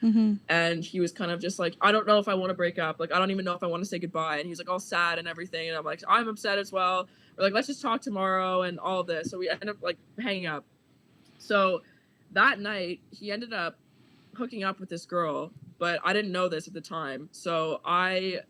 And he was kind of just like, I don't know if I want to break up. Like, I don't even know if I want to say goodbye. And he's like all sad and everything. And I'm like, I'm upset as well. We're like, let's just talk tomorrow and all of this. So we ended up like hanging up. So that night he ended up hooking up with this girl, but I didn't know this at the time. So I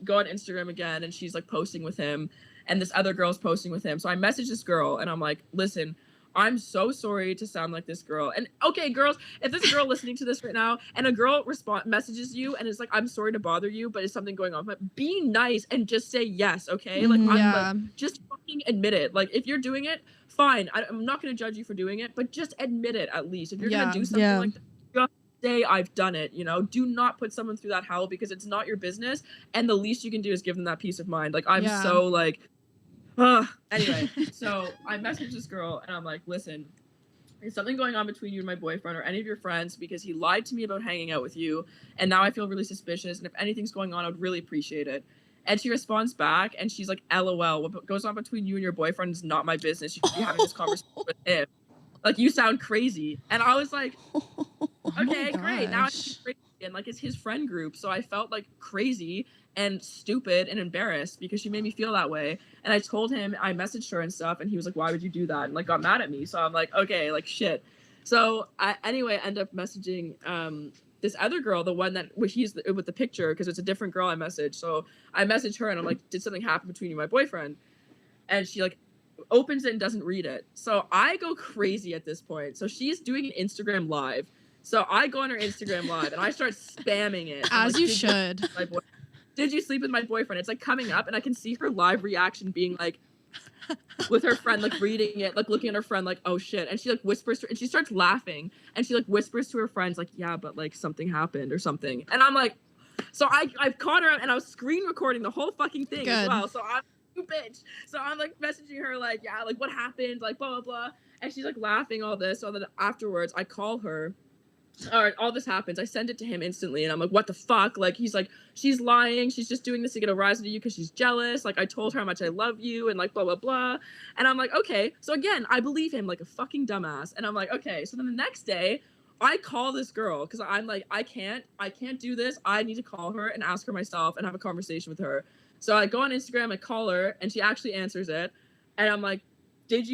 go on Instagram again, and she's like posting with him, and this other girl's posting with him. So I message this girl, and I'm like, listen, I'm so sorry to sound like this girl. And okay, girls, if there's a girl listening to this right now and a girl messages you and is like, I'm sorry to bother you, but is something going on, but be nice and just say yes, okay? Like, I'm like, just fucking admit it. Like, if you're doing it, fine. I'm not going to judge you for doing it, but just admit it at least. If you're going to do something like that, just say I've done it, you know? Do not put someone through that hell, because it's not your business, and the least you can do is give them that peace of mind. Like, I'm so like, anyway, so I messaged this girl and I'm like, listen, is something going on between you and my boyfriend or any of your friends because he lied to me about hanging out with you, and now I feel really suspicious, and if anything's going on, I would really appreciate it. And she responds back, and she's like, LOL, what goes on between you and your boyfriend is not my business. You should be having this conversation with him. Like, you sound crazy. And I was like, okay, great. Now it's crazy. And, like, it's his friend group. So I felt, like, crazy and stupid and embarrassed because she made me feel that way. And I told him, I messaged her and stuff, and he was like, why would you do that? And, like, got mad at me. So I'm like, okay, like, shit. So I, anyway, end up messaging this other girl, the one that with the picture, because it's a different girl I messaged. So I messaged her and I'm like, did something happen between you and my boyfriend? And she like opens it and doesn't read it. So I go crazy at this point. So she's doing an Instagram live. So I go on her Instagram live and I start spamming it. As like, you should. Did you sleep with my boyfriend? It's like coming up and I can see her live reaction being like, with her friend, like reading it, like looking at her friend, like, oh shit. And she like whispers to her, and she starts laughing and she like whispers to her friends, like, yeah, but like something happened or something. And I'm like, so I've caught her and I was screen recording the whole fucking thing as well. So I'm you bitch. So I'm like messaging her, like, yeah, like what happened, like blah blah blah. And she's like laughing all this. So then afterwards I call her. All right, all this happens. I send it to him instantly, and I'm like, what the fuck? Like, he's like, she's lying. She's just doing this to get a rise to you because she's jealous. Like, I told her how much I love you, and like, blah, blah, blah. And I'm like, okay. So again, I believe him like a fucking dumbass. And I'm like, okay. So then the next day, I call this girl because I'm like, I can't do this. I need to call her and ask her myself and have a conversation with her. So I go on Instagram, I call her, and she actually answers it. And I'm like, did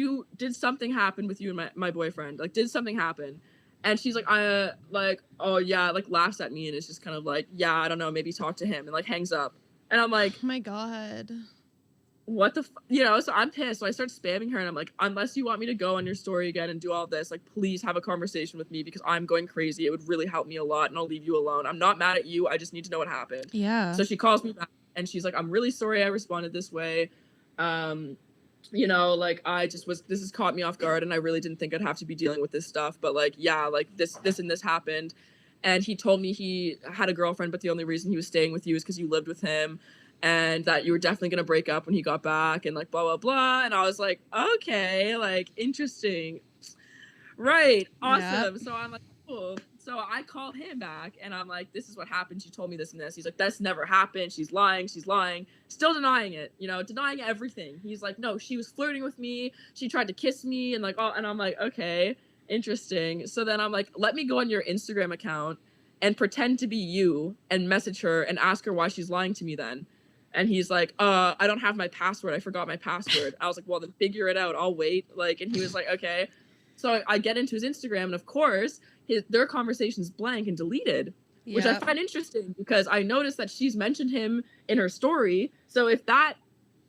something happen with you and my boyfriend? Like, did something happen? And she's like, oh yeah, like laughs at me and is just kind of like, yeah, I don't know, maybe talk to him, and like hangs up. And I'm like, oh my God, what the so I'm pissed. So I start spamming her and I'm like, unless you want me to go on your story again and do all this, like please have a conversation with me because I'm going crazy. It would really help me a lot and I'll leave you alone. I'm not mad at you. I just need to know what happened. Yeah. So she calls me back and she's like, I'm really sorry I responded this way. Like this has caught me off guard and I really didn't think I'd have to be dealing with this stuff. But like, yeah, like this and this happened. And he told me he had a girlfriend, but the only reason he was staying with you is because you lived with him and that you were definitely going to break up when he got back and like, blah, blah, blah. And I was like, okay, like interesting. Right. Awesome. Yep. So I'm like, cool. So I called him back and I'm like, this is what happened. She told me this and this. He's like, that's never happened. She's lying. Still denying it, denying everything. He's like, no, she was flirting with me. She tried to kiss me and like, oh, and I'm like, okay, interesting. So then I'm like, let me go on your Instagram account and pretend to be you and message her and ask her why she's lying to me then. And he's like, I don't have my password. I forgot my password. I was like, well, then figure it out. I'll wait. Like, and he was like, okay. So I get into his Instagram and of course, their conversation's blank and deleted, which I find interesting because I noticed that she's mentioned him in her story. So if that,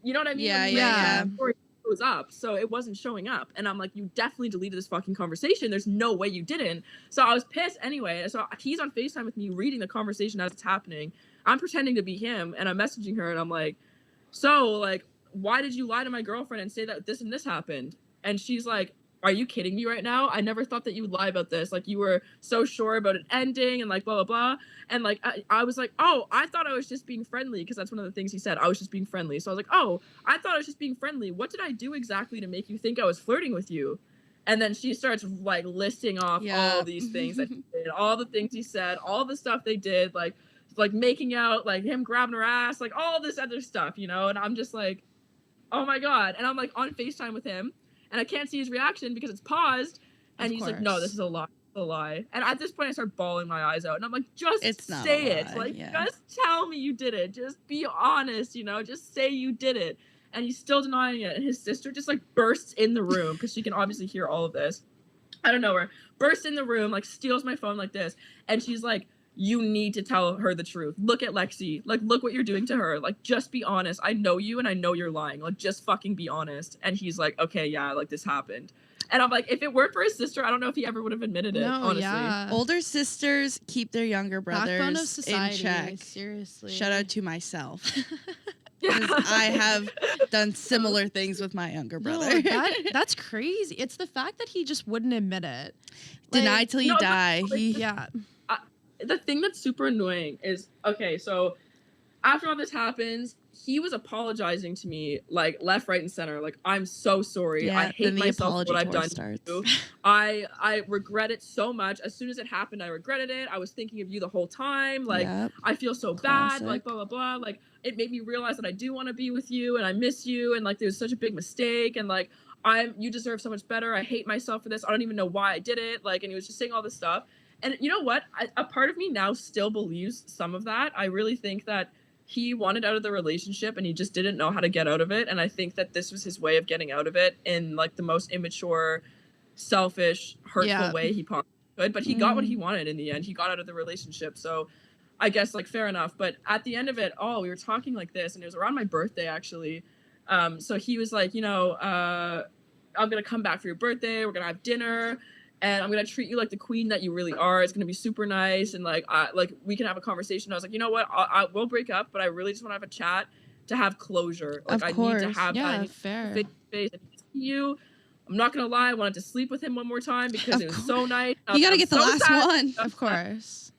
you know what I mean? Yeah. Story goes up, so it wasn't showing up. And I'm like, you definitely deleted this fucking conversation. There's no way you didn't. So I was pissed anyway. So he's on FaceTime with me reading the conversation as it's happening. I'm pretending to be him and I'm messaging her and I'm like, so like, why did you lie to my girlfriend and say that this and this happened? And she's like, are you kidding me right now? I never thought that you would lie about this. Like, you were so sure about it ending and like, blah, blah, blah. And like, I was like, oh, I thought I was just being friendly because that's one of the things he said. I was just being friendly. So I was like, oh, I thought I was just being friendly. What did I do exactly to make you think I was flirting with you? And then she starts like listing off all these things that he did, all the things he said, all the stuff they did, like making out, like him grabbing her ass, like all this other stuff, And I'm just like, oh my God. And I'm like on FaceTime with him. And I can't see his reaction because it's paused. And he's like, no, this is a lie. And at this point, I start bawling my eyes out. And I'm like, just say it. Like, just tell me you did it. Just be honest, Just say you did it. And he's still denying it. And his sister just, like, bursts in the room because she can obviously hear all of this. I don't know her. Bursts in the room, like, steals my phone like this. And she's like, you need to tell her the truth. Look at Lexi. Like, look what you're doing to her. Like, just be honest. I know you and I know you're lying. Like, just fucking be honest. And he's like, okay, yeah, like, this happened. And I'm like, if it weren't for his sister, I don't know if he ever would have admitted it, honestly. Yeah. Older sisters keep their younger brothers of society, in check. Seriously. Shout out to myself. I have done similar things with my younger brother. No, that's crazy. It's the fact that he just wouldn't admit it. Deny till you die. The thing that's super annoying is, okay, so after all this happens, he was apologizing to me like left, right, and center. Like, I'm so sorry. I hate myself for what I've done to you. I regret it so much. As soon as it happened, I regretted it. I was thinking of you the whole time. Like, I feel so bad. Like, blah, blah, blah. Like, it made me realize that I do want to be with you and I miss you. And like, there was such a big mistake. And like, you deserve so much better. I hate myself for this. I don't even know why I did it. Like, and he was just saying all this stuff. And you know what? A part of me now still believes some of that. I really think that he wanted out of the relationship and he just didn't know how to get out of it. And I think that this was his way of getting out of it in like the most immature, selfish, hurtful way he possibly could. But he got what he wanted in the end. He got out of the relationship. So I guess like fair enough. But at the end of it, we were talking like this, and it was around my birthday actually. So he was like, I'm gonna come back for your birthday. We're gonna have dinner. And I'm going to treat you like the queen that you really are. It's going to be super nice. And like we can have a conversation. I was like, you know what? We'll break up, but I really just want to have a chat to have closure. Like, I need to have that. Fair. Face to you. I'm not going to lie. I wanted to sleep with him one more time because it was so nice. You got to get the last one. Of course.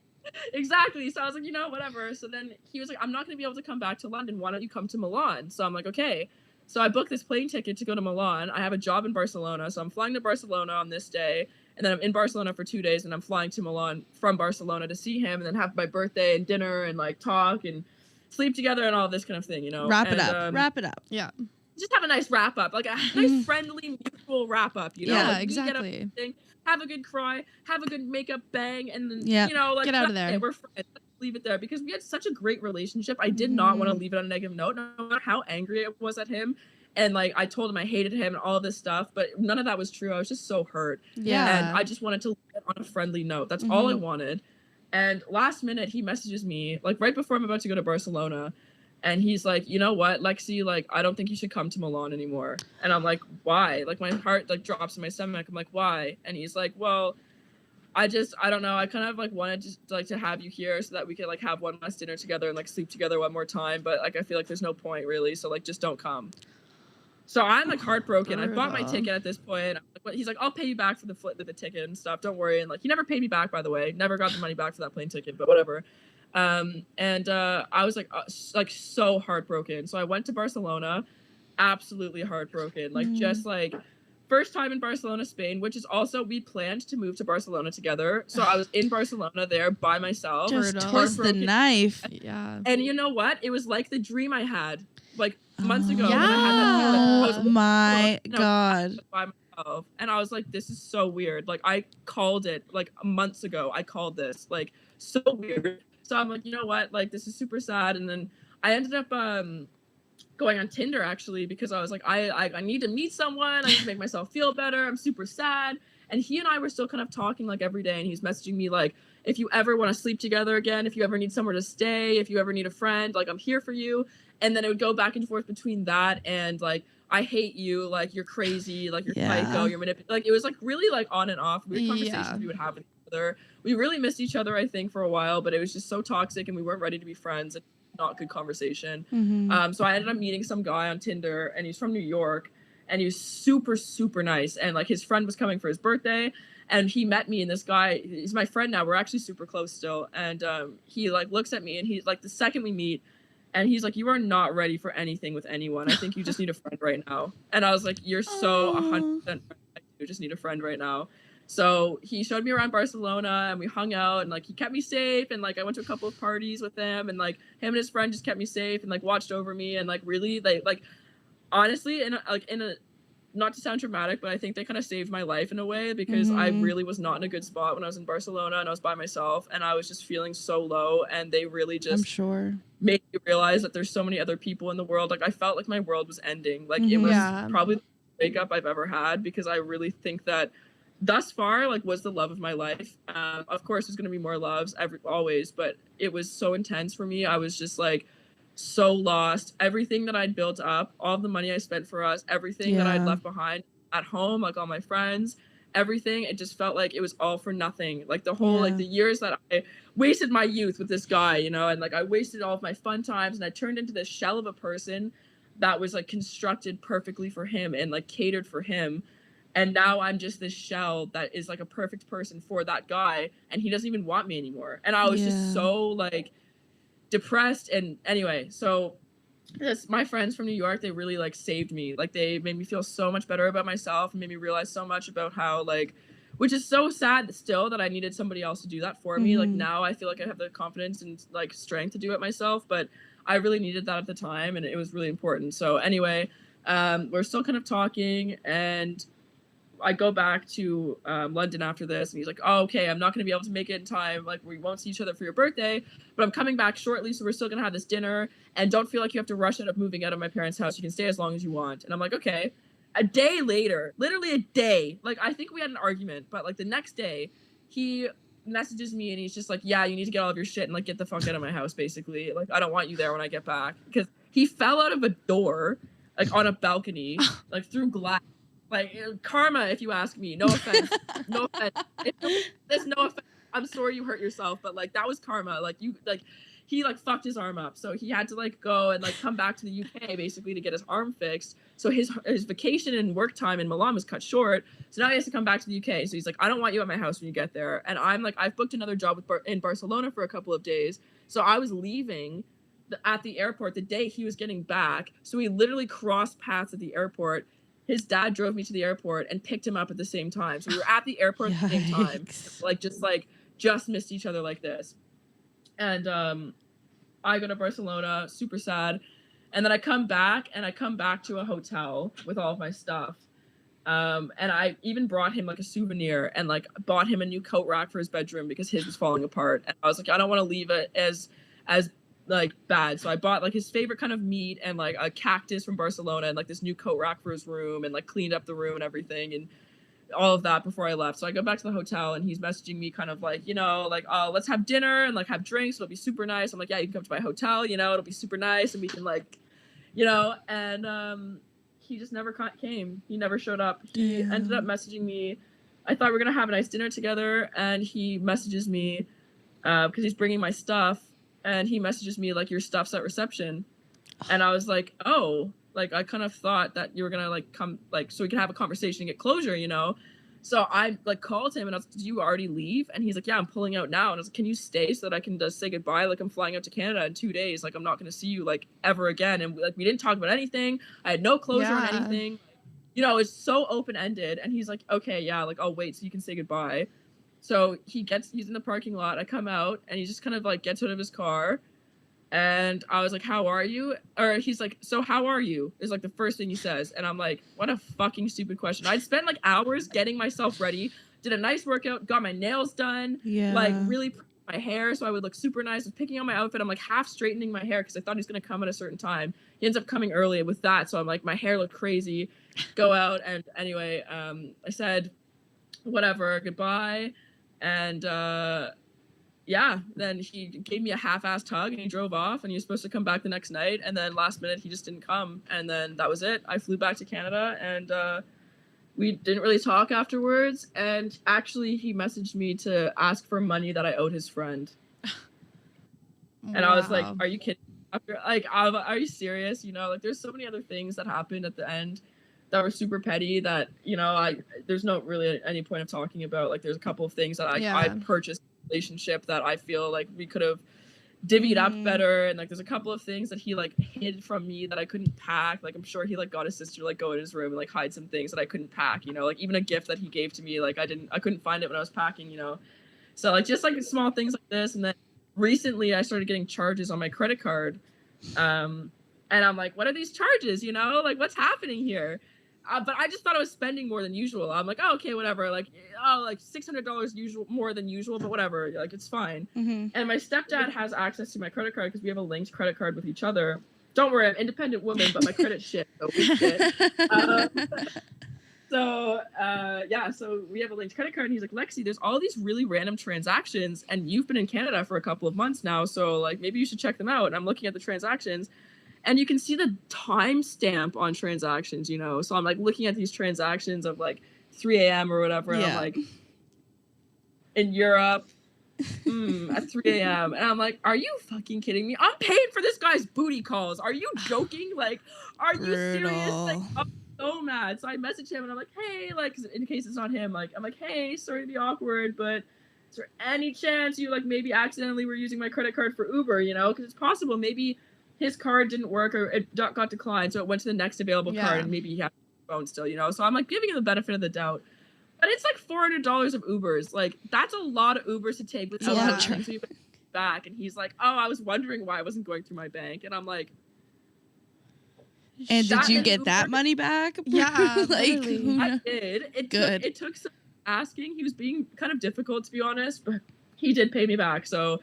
Exactly. So I was like, whatever. So then he was like, I'm not going to be able to come back to London. Why don't you come to Milan? So I'm like, okay. So I booked this plane ticket to go to Milan. I have a job in Barcelona. So I'm flying to Barcelona on this day. And then I'm in Barcelona for 2 days, and I'm flying to Milan from Barcelona to see him, and then have my birthday and dinner and like talk and sleep together and all this kind of thing, Wrap it up. Yeah. Just have a nice wrap up, like a nice friendly, mutual wrap up, Yeah, like, exactly. Have a good cry, have a good makeup bang, and then like get out of there. We're friends. Let's leave it there because we had such a great relationship. I did not want to leave it on a negative note, no matter how angry I was at him. And like I told him I hated him and all this stuff, but none of that was true. I was just so hurt. Yeah. And I just wanted to leave it on a friendly note. That's all I wanted. And last minute he messages me, like right before I'm about to go to Barcelona, and he's like, you know what, Lexi, like I don't think you should come to Milan anymore. And I'm like, why? Like my heart like drops in my stomach. I'm like, why? And he's like, well, I don't know. I kind of like wanted to have you here so that we could like have one last dinner together and like sleep together one more time. But like I feel like there's no point really. So like just don't come. So I'm like heartbroken. I bought my ticket at this point. He's like, I'll pay you back for the ticket and stuff. Don't worry. And like, he never paid me back, by the way. Never got the money back for that plane ticket, but whatever. I was like so heartbroken. So I went to Barcelona, absolutely heartbroken. Like just like first time in Barcelona, Spain, which is also, we planned to move to Barcelona together. So I was in Barcelona there by myself. Just twist the knife. Yeah. And you know what? It was like the dream I had like months ago. Yeah. When I had that my God. by myself. And I was like, this is so weird. Like I called it like months ago. I called this like so weird. So I'm like, you know what? Like this is super sad. And then I ended up going on Tinder actually because I was like, I need to meet someone. I need to make myself feel better. I'm super sad. And he and I were still kind of talking like every day. And he's messaging me like, if you ever want to sleep together again, if you ever need somewhere to stay, if you ever need a friend, like I'm here for you. And then it would go back and forth between that and like, I hate you, like you're crazy, like you're psycho, you're manipulative. Like it was like really like on and off. Weird conversations we would have with each other. We really missed each other, I think, for a while, but it was just so toxic and we weren't ready to be friends. And not good conversation. So I ended up meeting some guy on Tinder, and he's from New York, and he was super, super nice. And like his friend was coming for his birthday, and he met me, and this guy, he's my friend now. We're actually super close still. And he like looks at me, and he's like, the second we meet, and he's like, you are not ready for anything with anyone. I think you just need a friend right now. And I was like, you're so 100% right. You just need a friend right now. So he showed me around Barcelona, and we hung out, and like he kept me safe, and like I went to a couple of parties with him, and like him and his friend just kept me safe and like watched over me, and like really like honestly, in a not to sound dramatic, but I think they kind of saved my life in a way because I really was not in a good spot when I was in Barcelona, and I was by myself, and I was just feeling so low, and they really just made me realize that there's so many other people in the world. Like I felt like my world was ending. Like it was probably the breakup I've ever had, because I really think that thus far, like, was the love of my life. Of course, there's going to be more loves always, but it was so intense for me. I was just, like, so lost. Everything that I'd built up, all the money I spent for us, everything that I'd left behind at home, like, all my friends, everything, it just felt like it was all for nothing. Like, the whole, like, the years that I wasted my youth with this guy, you know, and, like, I wasted all of my fun times, and I turned into this shell of a person that was, like, constructed perfectly for him and, like, catered for him. And now I'm just this shell that is like a perfect person for that guy, and he doesn't even want me anymore. And I was just so like depressed. And anyway, so my friends from New York, they really like saved me. Like they made me feel so much better about myself and made me realize so much about how like, which is so sad still that I needed somebody else to do that for me. Like now I feel like I have the confidence and like strength to do it myself, but I really needed that at the time and it was really important. So anyway, we're still kind of talking and I go back to London after this and he's like, oh, okay, I'm not going to be able to make it in time. Like we won't see each other for your birthday, but I'm coming back shortly. So we're still going to have this dinner and don't feel like you have to rush out of moving out of my parents' house. You can stay as long as you want. And I'm like, okay. A day later, literally a day, like I think we had an argument, but like the next day he messages me and he's just like, yeah, you need to get all of your shit and like get the fuck out of my house, basically. Like I don't want you there when I get back. Because he fell out of a door, like on a balcony, like through glass. Like karma, if you ask me. No offense. No offense. There's no offense. I'm sorry you hurt yourself, but like that was karma. Like you like he like fucked his arm up. So he had to like go and like come back to the UK basically to get his arm fixed. So his vacation and work time in Milan was cut short. So now he has to come back to the UK. So he's like, I don't want you at my house when you get there. And I'm like, I've booked another job in Barcelona for a couple of days. So I was leaving at the airport the day he was getting back. So we literally crossed paths at the airport. His dad drove me to the airport and picked him up at the same time. So we were at the airport at the same time. Just missed each other like this. And I go to Barcelona, super sad. And then I come back to a hotel with all of my stuff. And I even brought him like a souvenir and like bought him a new coat rack for his bedroom because his was falling apart. And I was like, I don't want to leave it as like bad. So I bought like his favorite kind of meat and like a cactus from Barcelona and like this new coat rack for his room and like cleaned up the room and everything and all of that before I left. So I go back to the hotel and he's messaging me kind of like, you know, like, oh, let's have dinner and like have drinks. It'll be super nice. I'm like, yeah, you can come to my hotel, you know, it'll be super nice. And we can like, you know, and he just never came. He never showed up. He ended up messaging me. I thought we were going to have a nice dinner together. And he messages me because he's bringing my stuff. And he messages me like, your stuff's at reception. And I was like, oh, like I kind of thought that you were gonna like come like so we can have a conversation and get closure, you know. So I like called him and I was like, did you already leave? And he's like, yeah, I'm pulling out now. And I was like, can you stay so that I can just say goodbye? Like I'm flying out to Canada in 2 days. Like I'm not gonna see you like ever again. And like we didn't talk about anything. I had no closure on anything. You know, it's so open-ended. And he's like, okay, yeah, like I'll wait so you can say goodbye. So he's in the parking lot. I come out and he just kind of like gets out of his car. And I was like, how are you? Or he's like, so how are you? Is like the first thing he says. And I'm like, what a fucking stupid question. I'd spent like hours getting myself ready, did a nice workout, got my nails done, like really my hair so I would look super nice. I was picking out my outfit. I'm like half straightening my hair because I thought he was going to come at a certain time. He ends up coming early with that. So I'm like, my hair looked crazy. Go out. And anyway, I said, whatever, goodbye. And yeah, then he gave me a half-assed hug and he drove off and he was supposed to come back the next night. And then last minute, he just didn't come. And then that was it. I flew back to Canada and we didn't really talk afterwards. And actually, he messaged me to ask for money that I owed his friend. And I was like, are you kidding? Like, are you serious? You know, like there's so many other things that happened at the end that were super petty that, you know, there's no really any point of talking about. Like there's a couple of things that I purchased relationship that I feel like we could have divvied up better, and like there's a couple of things that he like hid from me that I couldn't pack. Like I'm sure he like got his sister to like go in his room and like hide some things that I couldn't pack, you know, like even a gift that he gave to me, like I couldn't find it when I was packing, you know. So like just like small things like this. And then recently I started getting charges on my credit card, and I'm like, what are these charges, you know, like what's happening here? But I just thought I was spending more than usual. I'm like, oh, okay, whatever. Like, oh, like $600 more than usual, but whatever. Like, it's fine. And my stepdad has access to my credit card because we have a linked credit card with each other. Don't worry, I'm an independent woman, but my credit's shit. So we shit. So we have a linked credit card, and he's like, Lexi, there's all these really random transactions, and you've been in Canada for a couple of months now, so like maybe you should check them out. And I'm looking at the transactions. And you can see the timestamp on transactions, you know? So I'm like looking at these transactions of like 3 a.m. or whatever. And I'm like, in Europe, at 3 a.m. And I'm like, are you fucking kidding me? I'm paying for this guy's booty calls. Are you joking? Like, are you serious? Like, I'm so mad. So I message him and I'm like, hey, like, in case it's not him, like, I'm like, hey, sorry to be awkward, but is there any chance you like maybe accidentally were using my credit card for Uber, you know? Because it's possible maybe his card didn't work or it got declined, so it went to the next available card, and maybe he had a phone still, you know? So I'm like giving him the benefit of the doubt. But it's like $400 of Ubers. Like, that's a lot of Ubers to take without having back. And he's like, oh, I was wondering why I wasn't going through my bank. And I'm like, and did you get that money back? Yeah, like, I did. It took some asking. He was being kind of difficult, to be honest, but he did pay me back. So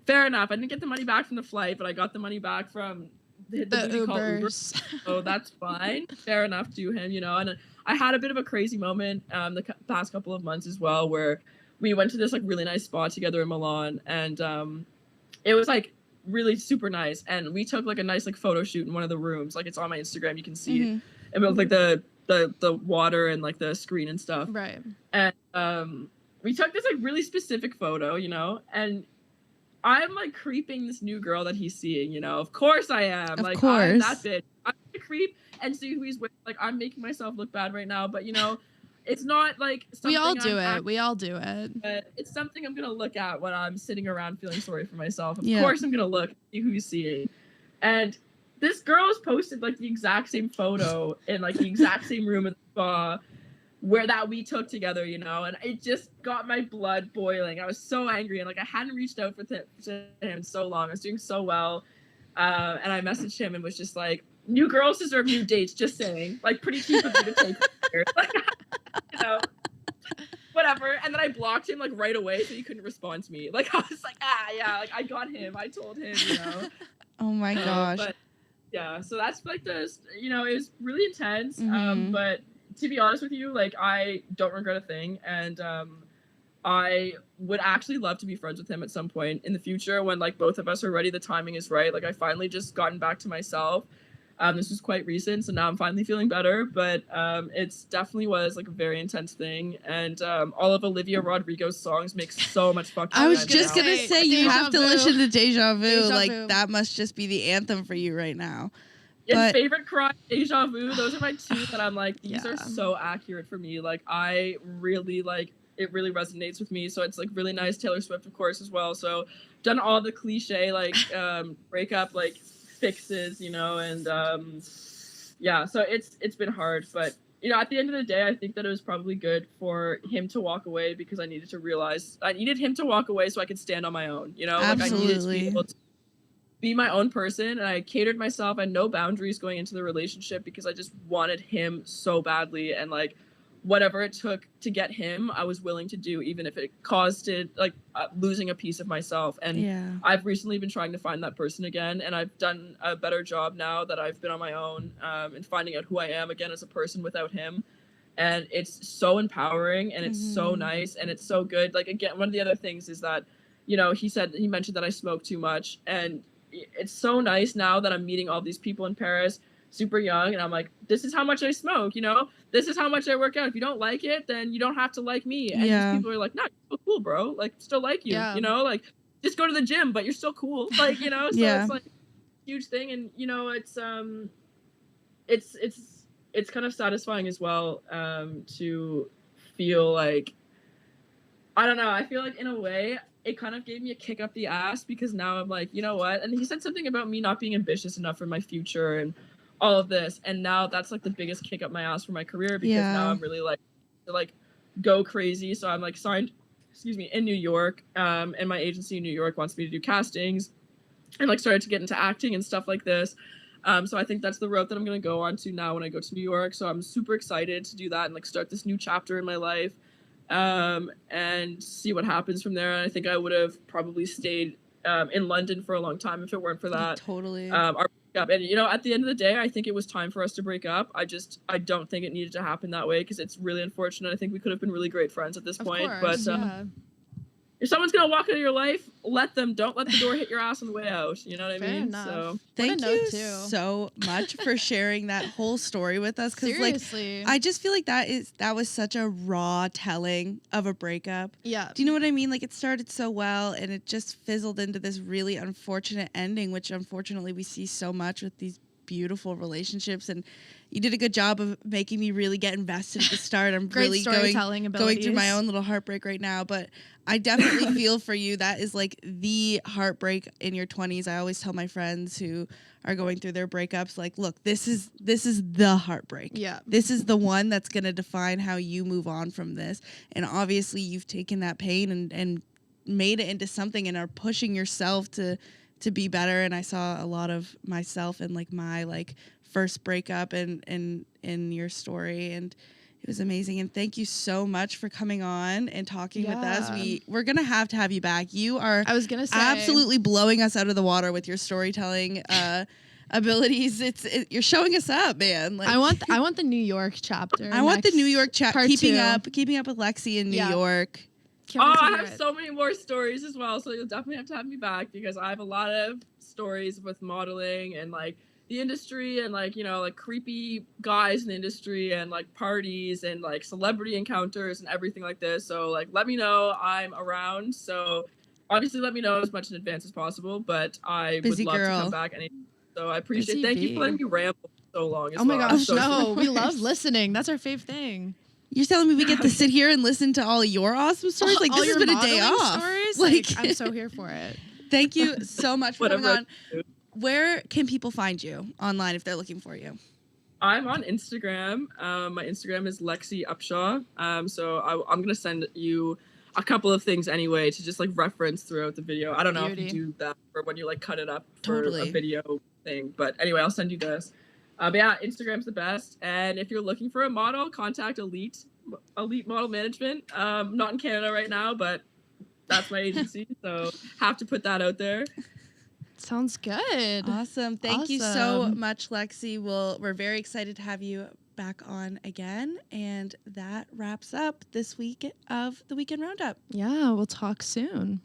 fair enough. I didn't get the money back from the flight, but I got the money back from the Uber. So that's fine. Fair enough to him, you know. And I had a bit of a crazy moment the past couple of months as well, where we went to this like really nice spot together in Milan, and it was like really super nice, and we took like a nice like photo shoot in one of the rooms. Like, it's on my Instagram, you can see it. It was like the water and like the screen and stuff, right? And we took this like really specific photo, you know, and I'm like creeping this new girl that he's seeing, you know. Of course I am. I'm that bitch. I'm gonna creep and see who he's with. Like, I'm making myself look bad right now, but you know, it's not like something we all do it. But it's something I'm gonna look at when I'm sitting around feeling sorry for myself. Of course I'm gonna look, see who he's seeing. And this girl has posted like the exact same photo in like the exact same room at the spa where that we took together, you know, and it just got my blood boiling. I was so angry, and like I hadn't reached out to him in so long. I was doing so well, and I messaged him and was just like, new girls deserve new dates, just saying. Like, pretty cheap of you to take here. Like, you know, whatever. And then I blocked him like right away so he couldn't respond to me. Like, I was like, yeah, like I got him, I told him, you know. Oh my gosh. But yeah, so that's like you know, it was really intense. But to be honest with you, like, I don't regret a thing, and I would actually love to be friends with him at some point in the future when like both of us are ready, the timing is right. Like, I finally just gotten back to myself. This was quite recent, so now I'm finally feeling better, but it's definitely was like a very intense thing, and all of Olivia Rodrigo's songs make so much fucking sense. I was just gonna say, you have to listen to Deja Vu. Like, Vu. that must just be the anthem for you right now. And Favorite Crime, Deja Vu, those are my two that I'm like, these are so accurate for me. Like, I really like, it really resonates with me. So it's like really nice. Taylor Swift, of course, as well. So done all the cliche like breakup like fixes, you know, and yeah, so it's been hard, but you know, at the end of the day, I think that it was probably good for him to walk away, because I needed him to walk away so I could stand on my own, you know. Absolutely. Like, I needed to be able to be my own person, and I catered myself. I had no boundaries going into the relationship because I just wanted him so badly, and like whatever it took to get him, I was willing to do, even if it caused it like losing a piece of myself. And I've recently been trying to find that person again, and I've done a better job now that I've been on my own in finding out who I am again as a person without him. And it's so empowering, and it's so nice, and it's so good. Like, again, one of the other things is that, you know, he mentioned that I smoke too much, and it's so nice now that I'm meeting all these people in Paris super young, and I'm like, this is how much I smoke, you know, this is how much I work out. If you don't like it, then you don't have to like me. And these people are like, no, you're so cool, bro, like, still like you, you know, like, just go to the gym, but you're still cool, like, you know. So it's like a huge thing, and you know, it's kind of satisfying as well to feel like, I don't know, I feel like in a way it kind of gave me a kick up the ass, because now I'm like, you know what? And he said something about me not being ambitious enough for my future and all of this, and now that's like the biggest kick up my ass for my career, because now I'm really like to like go crazy. So I'm like signed, in New York, and my agency in New York wants me to do castings, and like started to get into acting and stuff like this. So I think that's the route that I'm gonna go on to now when I go to New York. So I'm super excited to do that and like start this new chapter in my life. And see what happens from there. And I think I would have probably stayed in London for a long time if it weren't for that. Totally. Our breakup. And you know, at the end of the day, I think it was time for us to break up. I don't think it needed to happen that way, because it's really unfortunate. I think we could have been really great friends at this point. Course, but if someone's gonna walk into your life, let them. Don't let the door hit your ass on the way out. You know what I mean? Enough. So thank you so much for sharing that whole story with us. Because like, I just feel like that was such a raw telling of a breakup. Yeah. Do you know what I mean? Like, it started so well, and it just fizzled into this really unfortunate ending, which unfortunately we see so much with these beautiful relationships, and you did a good job of making me really get invested at the start. I'm Great really storytelling going through my own little heartbreak right now, but I definitely feel for you. That is like the heartbreak in your 20s. I always tell my friends who are going through their breakups, like, look, this is the heartbreak. Yeah. This is the one that's going to define how you move on from this. And obviously you've taken that pain and made it into something and are pushing yourself to be better. And I saw a lot of myself in like my like first breakup and in your story, and it was amazing. And thank you so much for coming on and talking with us. We're gonna have to have you back. You are absolutely blowing us out of the water with your storytelling abilities. You're showing us up, man. Like, I want the New York chapter. I want the New York chapter. Keeping 2. up with Lexi in New York. I have so many more stories as well, so you'll definitely have to have me back, because I have a lot of stories with modeling and like the industry and like, you know, like creepy guys in the industry and like parties and like celebrity encounters and everything like this. So like, let me know, I'm around. So obviously let me know as much in advance as possible, but I would love to come back. So I appreciate it. Thank you for letting me ramble so long. Oh my gosh, no, we love listening. That's our fave thing. You're telling me we get to sit here and listen to all your awesome stories? Like, this has been a day off. Stories? Like, I'm so here for it. Thank you so much for coming on. Where can people find you online if they're looking for you? I'm on Instagram. My Instagram is Lexi Upshaw. So I'm going to send you a couple of things anyway to just like reference throughout the video. I don't know if you do that for when you like cut it up for a video thing. But anyway, I'll send you this. But yeah, Instagram's the best. And if you're looking for a model, contact Elite Model Management. Not in Canada right now, but that's my agency. So have to put that out there. Sounds good. Awesome. Thank you so much, Lexi. We're very excited to have you back on again. And that wraps up this week of the Weekend Roundup. Yeah, we'll talk soon.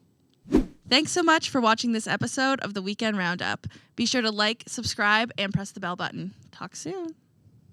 Thanks so much for watching this episode of the Weekend Roundup. Be sure to like, subscribe, and press the bell button. Talk soon.